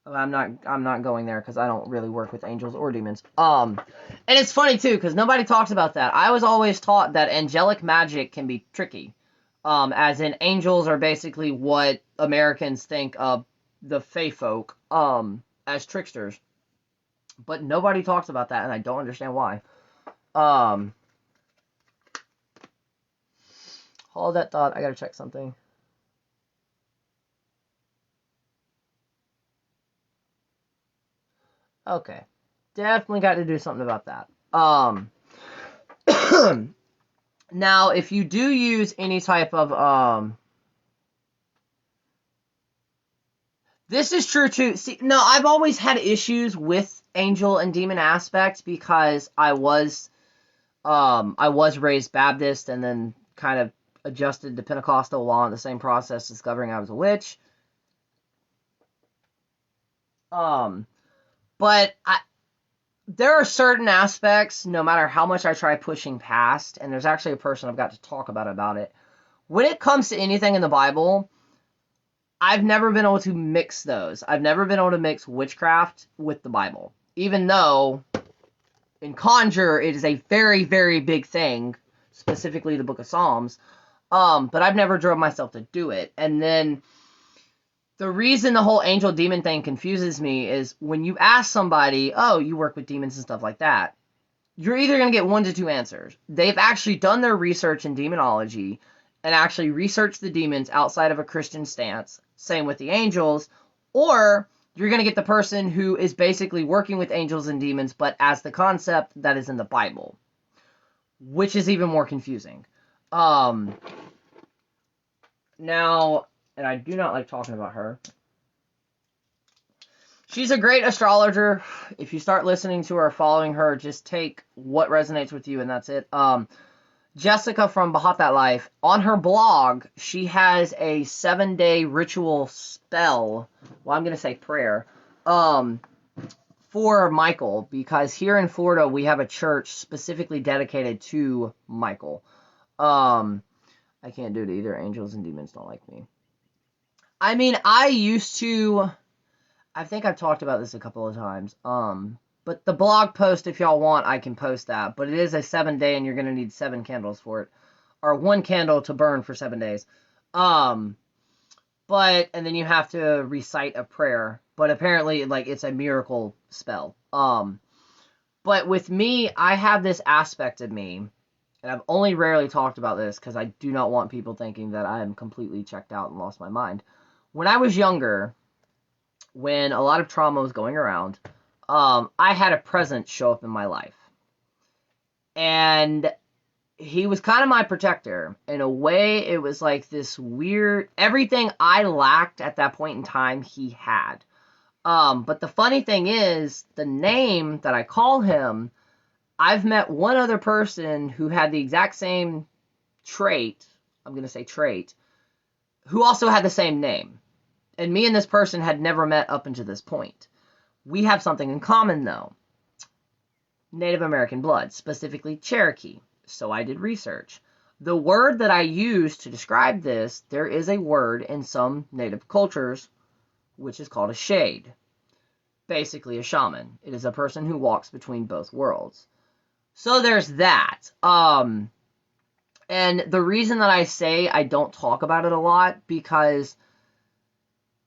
I'm not going there because I don't really work with angels or demons. And it's funny too because nobody talks about that. I was always taught that angelic magic can be tricky. As in, angels are basically what Americans think of the fae folk as tricksters. But nobody talks about that, and I don't understand why. Hold that thought. I gotta check something. Okay. Definitely got to do something about that. Now, if you do use any type of, this is true too. See, no, I've always had issues with angel and demon aspects because I was raised Baptist and then kind of adjusted to Pentecostal while in the same process discovering I was a witch. But there are certain aspects, no matter how much I try pushing past, and there's actually a person I've got to talk about it. When it comes to anything in the Bible, I've never been able to mix those. I've never been able to mix witchcraft with the Bible. Even though in conjure it is a very, very big thing, specifically the book of Psalms. But I've never drove myself to do it. And then the reason the whole angel demon thing confuses me is when you ask somebody, oh, you work with demons and stuff like that, you're either going to get one to two answers. They've actually done their research in demonology and actually researched the demons outside of a Christian stance. Same with the angels. Or you're going to get the person who is basically working with angels and demons, but as the concept that is in the Bible, which is even more confusing. Now, and I do not like talking about her. She's a great astrologer. If you start listening to her, following her, just take what resonates with you, and that's it. Jessica from Behalf That Life, on her blog, she has a 7-day ritual spell. Well, I'm going to say prayer. For Michael, because here in Florida, we have a church specifically dedicated to Michael. I can't do it either. Angels and demons don't like me. I mean, I think I've talked about this a couple of times. But the blog post, if y'all want, I can post that. But it is a 7-day, and you're going to need 7 candles for it. Or 1 candle to burn for 7 days. And then you have to recite a prayer. But apparently, like, it's a miracle spell. But with me, I have this aspect of me, and I've only rarely talked about this because I do not want people thinking that I am completely checked out and lost my mind. When I was younger, when a lot of trauma was going around, I had a presence show up in my life. And he was kind of my protector. In a way, it was like this weird, everything I lacked at that point in time, he had. But the funny thing is, the name that I call him, I've met one other person who had the exact same trait, I'm going to say trait, who also had the same name. And me and this person had never met up until this point. We have something in common, though. Native American blood, specifically Cherokee. So I did research. The word that I use to describe this, there is a word in some native cultures which is called a shade. Basically a shaman. It is a person who walks between both worlds. So there's that. And the reason that I say I don't talk about it a lot, because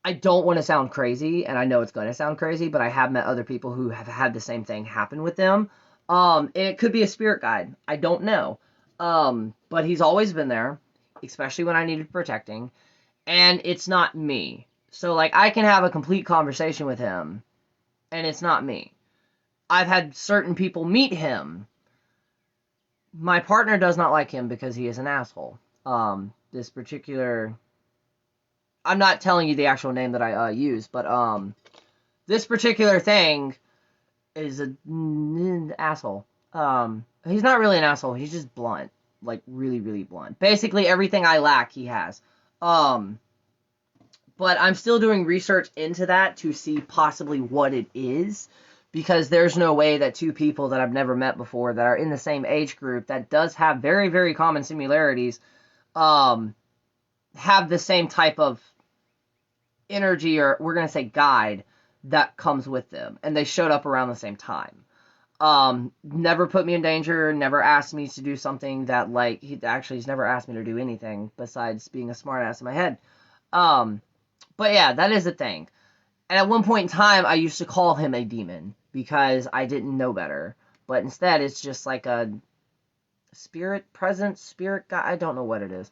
I don't want to sound crazy, and I know it's going to sound crazy, but I have met other people who have had the same thing happen with them. And it could be a spirit guide. I don't know. But he's always been there, especially when I needed protecting. And it's not me. So, like, I can have a complete conversation with him, and it's not me. I've had certain people meet him. My partner does not like him because he is an asshole. This particular... I'm not telling you the actual name that I use, but this particular thing is an asshole. He's not really an asshole. He's just blunt, like really, really blunt. Basically, everything I lack, he has. But I'm still doing research into that to see possibly what it is, because there's no way that two people that I've never met before that are in the same age group that does have very, very common similarities, have the same type of energy, or we're going to say guide, that comes with them. And they showed up around the same time. Never put me in danger, never asked me to do something that, like, he's never asked me to do anything besides being a smart ass in my head. But yeah, that is a thing. And at one point in time, I used to call him a demon because I didn't know better. But instead, it's just like a spirit presence, spirit guide. I don't know what it is.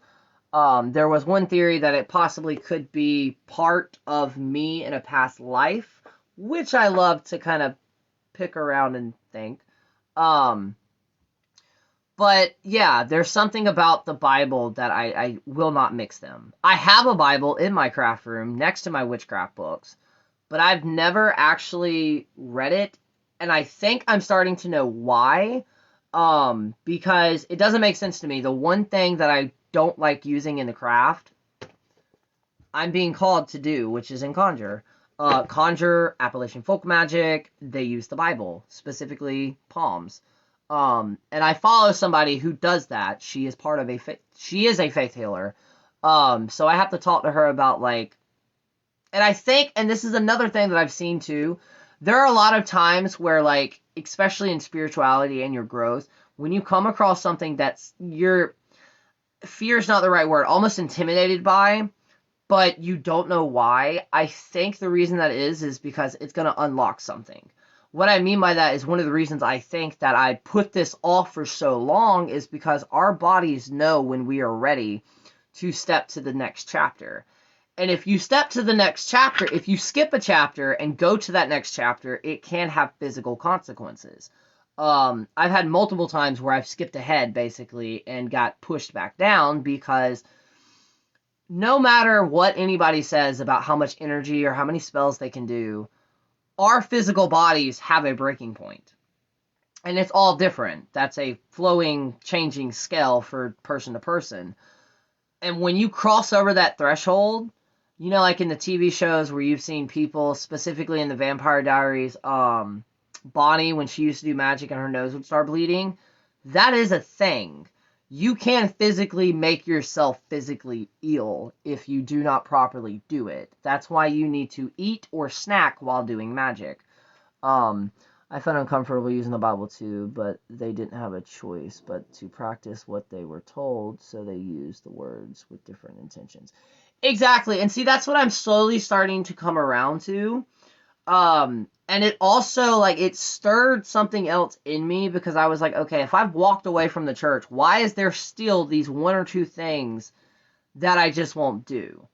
There was one theory that it possibly could be part of me in a past life, which I love to kind of pick around and think. But yeah, there's something about the Bible that I will not mix them. I have a Bible in my craft room next to my witchcraft books, but I've never actually read it, and I think I'm starting to know why, because it doesn't make sense to me. The one thing that I don't like using in the craft, I'm being called to do, which is in conjure. Conjure, Appalachian folk magic, they use the Bible, specifically palms. And I follow somebody who does that. She is part of she is a faith healer. So I have to talk to her about like, and I think, and this is another thing that I've seen too, there are a lot of times where like, especially in spirituality and your growth, when you come across something that's fear is not the right word, almost intimidated by, but you don't know why. I think the reason that is because it's going to unlock something. What I mean by that is one of the reasons I think that I put this off for so long is because our bodies know when we are ready to step to the next chapter. And if you step to the next chapter, if you skip a chapter and go to that next chapter, it can have physical consequences. I've had multiple times where I've skipped ahead basically and got pushed back down because no matter what anybody says about how much energy or how many spells they can do, our physical bodies have a breaking point. And it's all different. That's a flowing, changing scale for person to person. And when you cross over that threshold, you know, like in the TV shows where you've seen people, specifically in the Vampire Diaries, Bonnie, when she used to do magic and her nose would start bleeding, that is a thing. You can physically make yourself physically ill if you do not properly do it. That's why you need to eat or snack while doing magic. I felt uncomfortable using the Bible too, but they didn't have a choice but to practice what they were told, so they used the words with different intentions. Exactly, and see, that's what I'm slowly starting to come around to. And it also, like, it stirred something else in me because I was like, okay, if I've walked away from the church, why is there still these one or two things that I just won't do?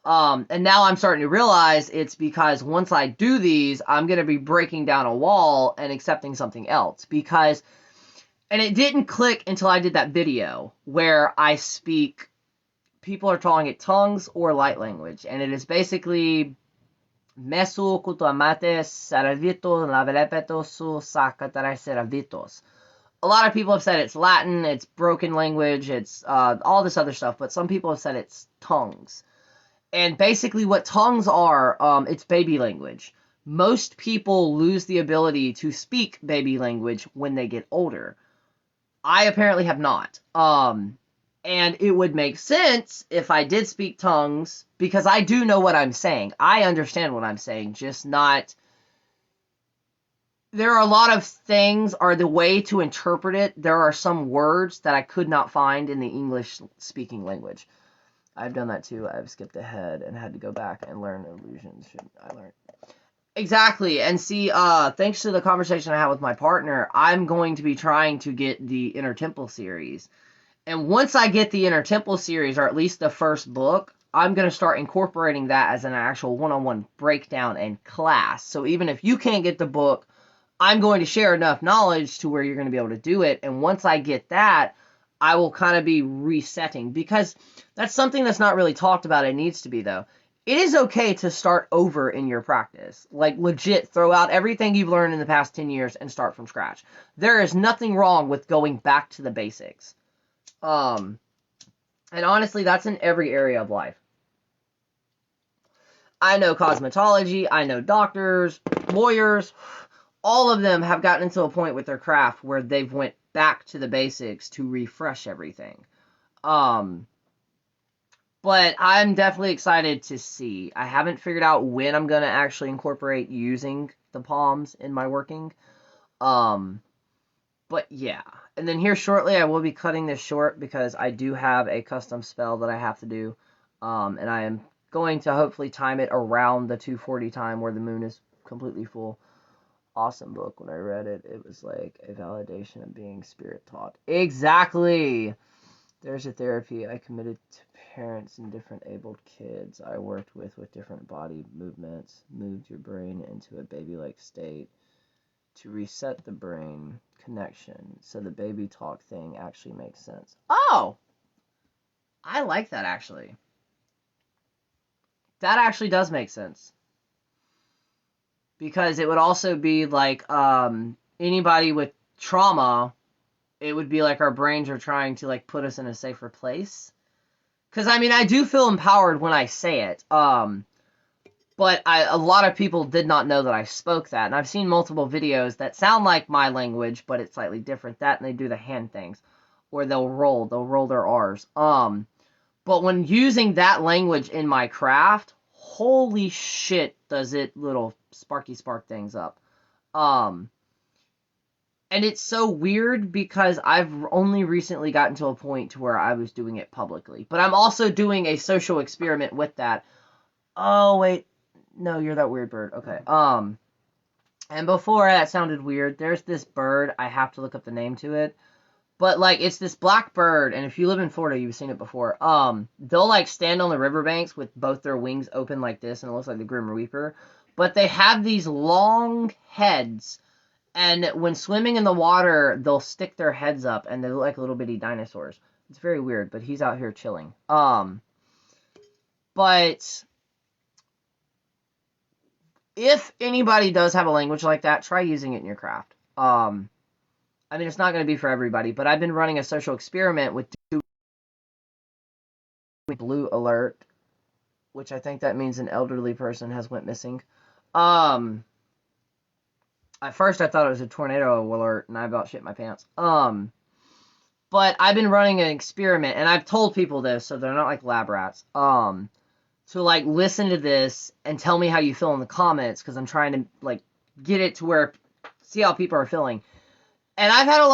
And now I'm starting to realize it's because once I do these, I'm going to be breaking down a wall and accepting something else. Because, and it didn't click until I did that video where I speak, people are calling it tongues or light language. And it is basically Mesu kutuamates saravitos lavelepetos su sakataraseravitos. A lot of people have said it's Latin, it's broken language, it's all this other stuff, but some people have said it's tongues. And basically what tongues are, it's baby language. Most people lose the ability to speak baby language when they get older. I apparently have not. And it would make sense if I did speak tongues, because I do know what I'm saying. I understand what I'm saying, just not... There are a lot of things, or the way to interpret it, there are some words that I could not find in the English-speaking language. I've done that too. I've skipped ahead and had to go back and learn illusions. I learned... Exactly. And see, thanks to the conversation I had with my partner, I'm going to be trying to get the Inner Temple series. And once I get the Inner Temple series, or at least the first book, I'm going to start incorporating that as an actual one-on-one breakdown and class. So even if you can't get the book, I'm going to share enough knowledge to where you're going to be able to do it. And once I get that, I will kind of be resetting. Because that's something that's not really talked about. It needs to be, though. It is okay to start over in your practice. Like, legit, throw out everything you've learned in the past 10 years and start from scratch. There is nothing wrong with going back to the basics. And honestly, that's in every area of life. I know cosmetology, I know doctors, lawyers, all of them have gotten to a point with their craft where they've went back to the basics to refresh everything. But I'm definitely excited to see. I haven't figured out when I'm going to actually incorporate using the palms in my working. But yeah. And then here shortly, I will be cutting this short because I do have a custom spell that I have to do. And I am going to hopefully time it around the 2:40 time where the moon is completely full. Awesome book. When I read it, it was like a validation of being spirit taught. Exactly. There's a therapy I committed to parents and different abled kids I worked with different body movements. Moved your brain into a baby-like state to reset the brain connection so the baby talk thing actually makes sense. Oh! I like that, actually. That actually does make sense. Because it would also be like anybody with trauma, it would be like our brains are trying to like put us in a safer place. Because I mean, I do feel empowered when I say it. But a lot of people did not know that I spoke that. And I've seen multiple videos that sound like my language, but it's slightly different. That and they do the hand things. Or they'll roll their R's. But when using that language in my craft, holy shit does it little sparky spark things up. And it's so weird because I've only recently gotten to a point to where I was doing it publicly. But I'm also doing a social experiment with that. Oh, wait. No, you're that weird bird. Okay. And before that sounded weird. There's this bird. I have to look up the name to it. But, like, it's this black bird, and if you live in Florida, you've seen it before. They'll, like, stand on the riverbanks with both their wings open like this, and it looks like the Grim Reaper. But they have these long heads, and when swimming in the water, they'll stick their heads up, and they look like little bitty dinosaurs. It's very weird, but he's out here chilling. But if anybody does have a language like that, try using it in your craft. I mean, it's not going to be for everybody, but I've been running a social experiment with blue alert, which I think that means an elderly person has went missing. At first I thought it was a tornado alert, and I about shit my pants. But I've been running an experiment, and I've told people this, so they're not like lab rats. To like listen to this and tell me how you feel in the comments, because I'm trying to like get it to where see how people are feeling. And I've had a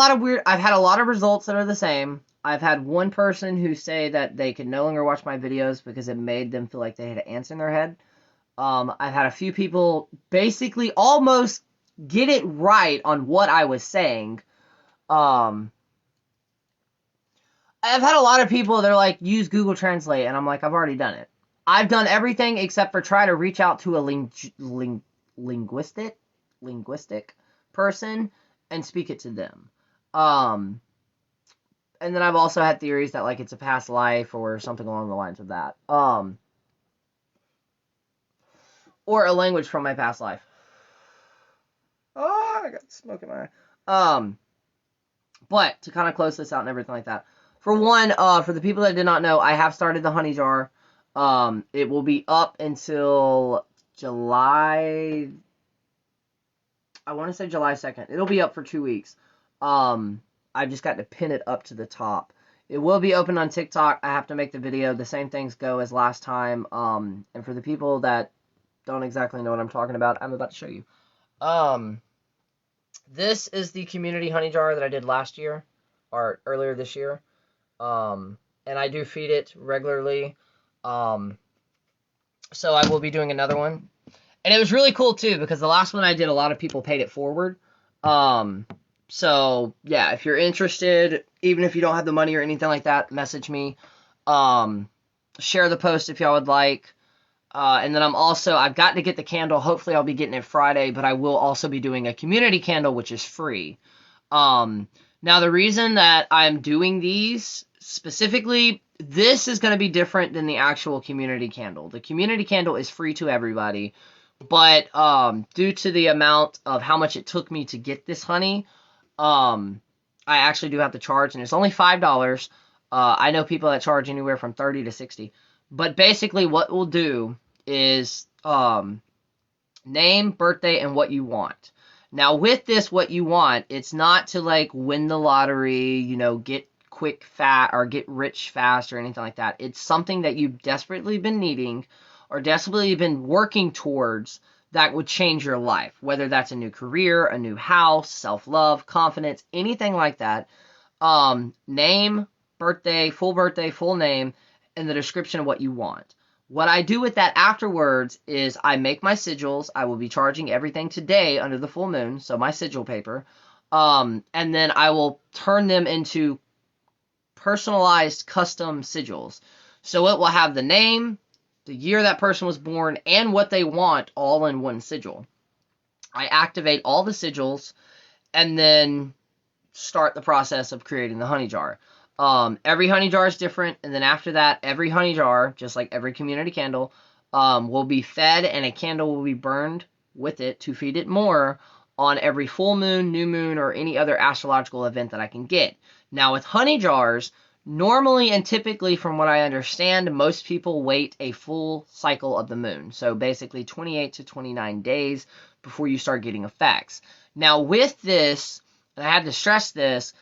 lot of results that are the same. I've had one person who say that they could no longer watch my videos because it made them feel like they had ants in their head. I've had a few people basically almost get it right on what I was saying. I've had a lot of people, they're like, use Google Translate, and I'm like, I've already done it. I've done everything except for try to reach out to a linguistic person and speak it to them. And then I've also had theories that like it's a past life or something along the lines of that. Or a language from my past life. Oh, I got smoke in my eye. But to kind of close this out and everything like that. For one, for the people that did not know, I have started the honey jar. It will be up until July. I want to say July 2nd. It'll be up for 2 weeks. I just got to pin it up to the top. It will be open on TikTok. I have to make the video. The same things go as last time. And for the people that don't exactly know what I'm talking about, I'm about to show you. This is the community honey jar that I did last year, or earlier this year. And I do feed it regularly. So I will be doing another one. And it was really cool too, because the last one I did, a lot of people paid it forward. So yeah, if you're interested, even if you don't have the money or anything like that, message me. Share the post if y'all would like. And then I've got to get the candle. Hopefully I'll be getting it Friday, but I will also be doing a community candle, which is free. Now the reason that I'm doing these specifically, this is going to be different than the actual community candle. The community candle is free to everybody, but due to the amount of how much it took me to get this honey, I actually do have to charge, and it's only $5. I know people that charge anywhere from $30 to $60. But basically what we'll do is name, birthday, and what you want. Now with this, what you want, it's not to like win the lottery, you know, get quick fat or get rich fast or anything like that. It's something that you've desperately been needing or desperately been working towards that would change your life. Whether that's a new career, a new house, self-love, confidence, anything like that. Name, birthday, full name, and the description of what you want. What I do with that afterwards is I make my sigils. I will be charging everything today under the full moon, so my sigil paper. And then I will turn them into personalized custom sigils. So it will have the name, the year that person was born, and what they want all in one sigil. I activate all the sigils and then start the process of creating the honey jar. Every honey jar is different, and then after that, every honey jar, just like every community candle, will be fed, and a candle will be burned with it to feed it more on every full moon, new moon, or any other astrological event that I can get. Now with honey jars, Normally and typically, from what I understand, most people wait a full cycle of the moon. So basically 28 to 29 days before you start getting effects. Now with this, and I had to stress this,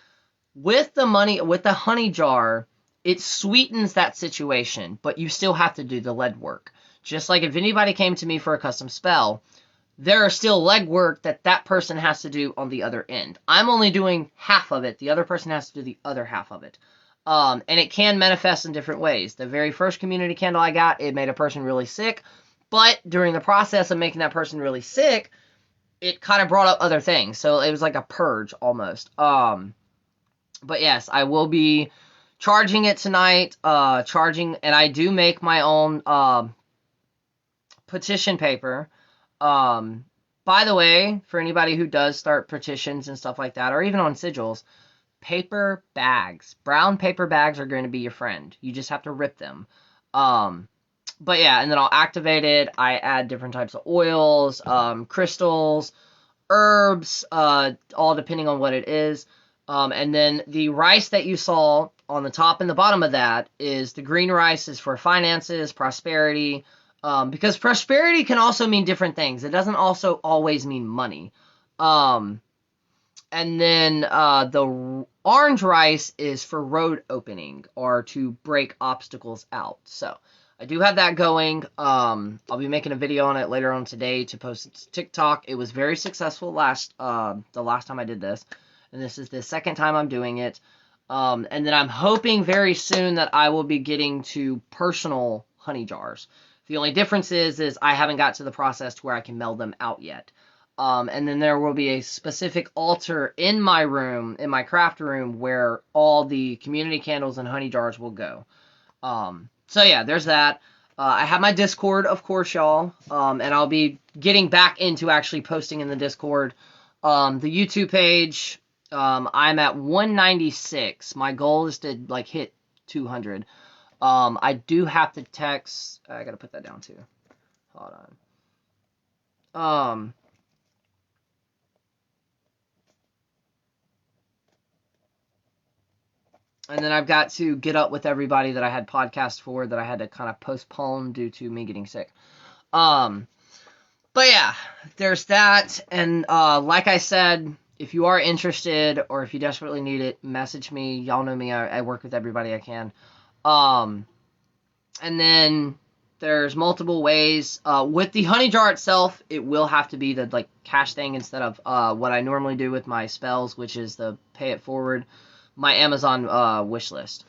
with the honey jar, it sweetens that situation, but you still have to do the lead work. Just like if anybody came to me for a custom spell, there are still leg work that that person has to do on the other end. I'm only doing half of it. The other person has to do the other half of it. And it can manifest in different ways. The very first community candle I got, it made a person really sick. But during the process of making that person really sick, it kind of brought up other things. So it was like a purge almost. But yes, I will be charging it tonight. And I do make my own petition paper. By the way, for anybody who does start petitions and stuff like that, or even on sigils, paper bags, brown paper bags are going to be your friend. You just have to rip them. But yeah, and then I'll activate it. I add different types of oils, crystals, herbs, all depending on what it is. And then the rice that you saw on the top and the bottom of that is the green rice is for finances, prosperity, because prosperity can also mean different things. It doesn't also always mean money. And then the orange rice is for road opening or to break obstacles out. So I do have that going. I'll be making a video on it later on today to post it to TikTok. It was very successful the last time I did this. And this is the second time I'm doing it. And then I'm hoping very soon that I will be getting to personal honey jars. The only difference is I haven't got to the process to where I can meld them out yet. And then there will be a specific altar in my room, in my craft room, where all the community candles and honey jars will go. So yeah, there's that. I have my Discord, of course, y'all. And I'll be getting back into actually posting in the Discord. The YouTube page, I'm at 196. My goal is to like hit 200. I do have to text. I gotta put that down too. Hold on. And then I've got to get up with everybody that I had podcasts for that I had to kind of postpone due to me getting sick. But yeah, there's that. And like I said, if you are interested or if you desperately need it, message me. Y'all know me. I work with everybody I can. And then there's multiple ways. With the honey jar itself, it will have to be the like cash thing instead of what I normally do with my spells, which is the pay it forward. My Amazon wish list.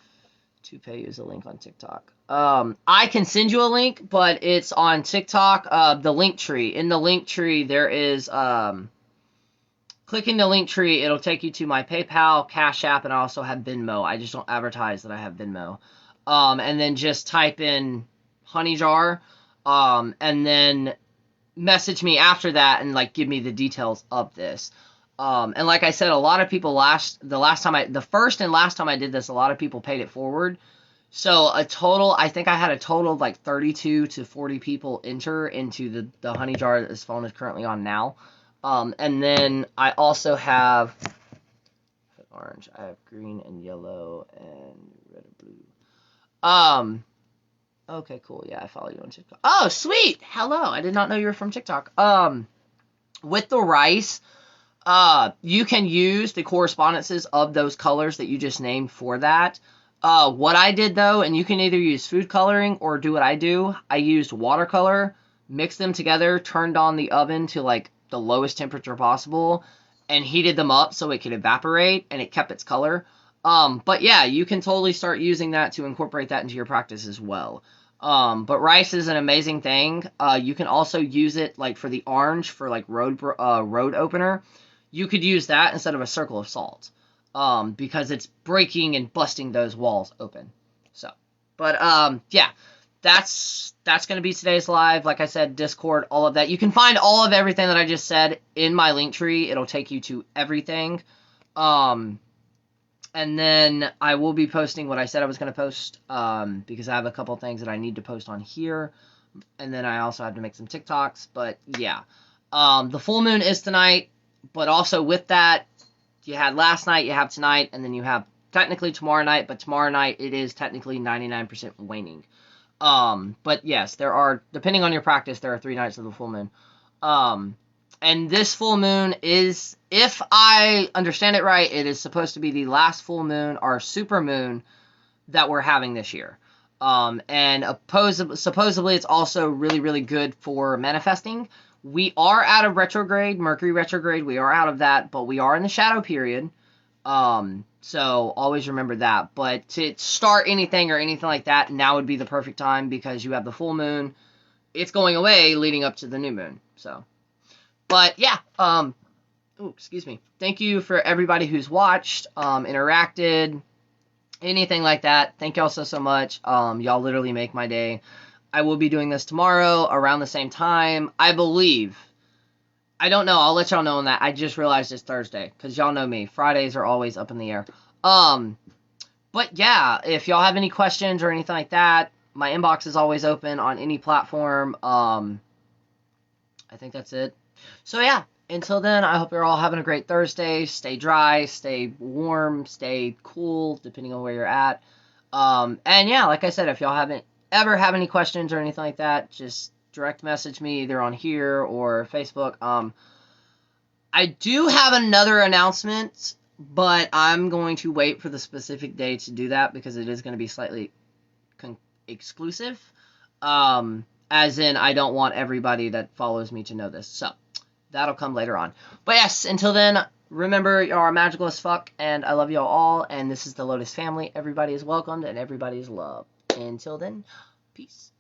To pay, use a link on TikTok. I can send you a link, but it's on TikTok. The link tree. In the link tree, there is clicking the link tree. It'll take you to my PayPal, Cash App, and I also have Venmo. I just don't advertise that I have Venmo. And then just type in honey jar, and then message me after that and like give me the details of this. And like I said, a lot of people the first and last time I did this, a lot of people paid it forward. So I think I had a total of like 32 to 40 people enter into the honey jar that this phone is currently on now. And then I also have orange, I have green and yellow and red and blue. Okay, cool. Yeah, I follow you on TikTok. Oh, sweet. Hello. I did not know you were from TikTok. With the rice, you can use the correspondences of those colors that you just named for that. What I did though, and you can either use food coloring or do what I do. I used watercolor, mixed them together, turned on the oven to like the lowest temperature possible, and heated them up so it could evaporate and it kept its color. But yeah, you can totally start using that to incorporate that into your practice as well. But rice is an amazing thing. You can also use it like for the orange for like road opener. You could use that instead of a circle of salt, because it's breaking and busting those walls open. So, but yeah, that's going to be today's live. Like I said, Discord, all of that. You can find all of everything that I just said in my link tree. It'll take you to everything. And then I will be posting what I said I was going to post, because I have a couple things that I need to post on here. And then I also have to make some TikToks. But yeah, the full moon is tonight. But also with that, you had last night, you have tonight, and then you have technically tomorrow night, but tomorrow night it is technically 99% waning. But yes, there are, depending on your practice, there are 3 nights of the full moon. And this full moon is, if I understand it right, it is supposed to be the last full moon or super moon that we're having this year. And supposedly it's also really, really good for manifesting. We are out of retrograde, Mercury retrograde. We are out of that, but we are in the shadow period. So always remember that. But to start anything or anything like that, now would be the perfect time because you have the full moon. It's going away leading up to the new moon. So, but yeah, excuse me. Thank you for everybody who's watched, interacted, anything like that. Thank y'all so much. Y'all literally make my day. I will be doing this tomorrow around the same time, I believe. I don't know. I'll let y'all know on that. I just realized it's Thursday because y'all know me. Fridays are always up in the air. But yeah, if y'all have any questions or anything like that, my inbox is always open on any platform. I think that's it. So yeah, until then, I hope you're all having a great Thursday. Stay dry, stay warm, stay cool, depending on where you're at. And yeah, like I said, if y'all haven't ever have any questions or anything like that, just direct message me either on here or Facebook. I do have another announcement, but I'm going to wait for the specific day to do that because it is going to be slightly exclusive. As in, I don't want everybody that follows me to know this. So, that'll come later on. But yes, until then, remember, you are magical as fuck, and I love you all, and this is the Lotus family. Everybody is welcomed, and everybody is loved. Until then, peace.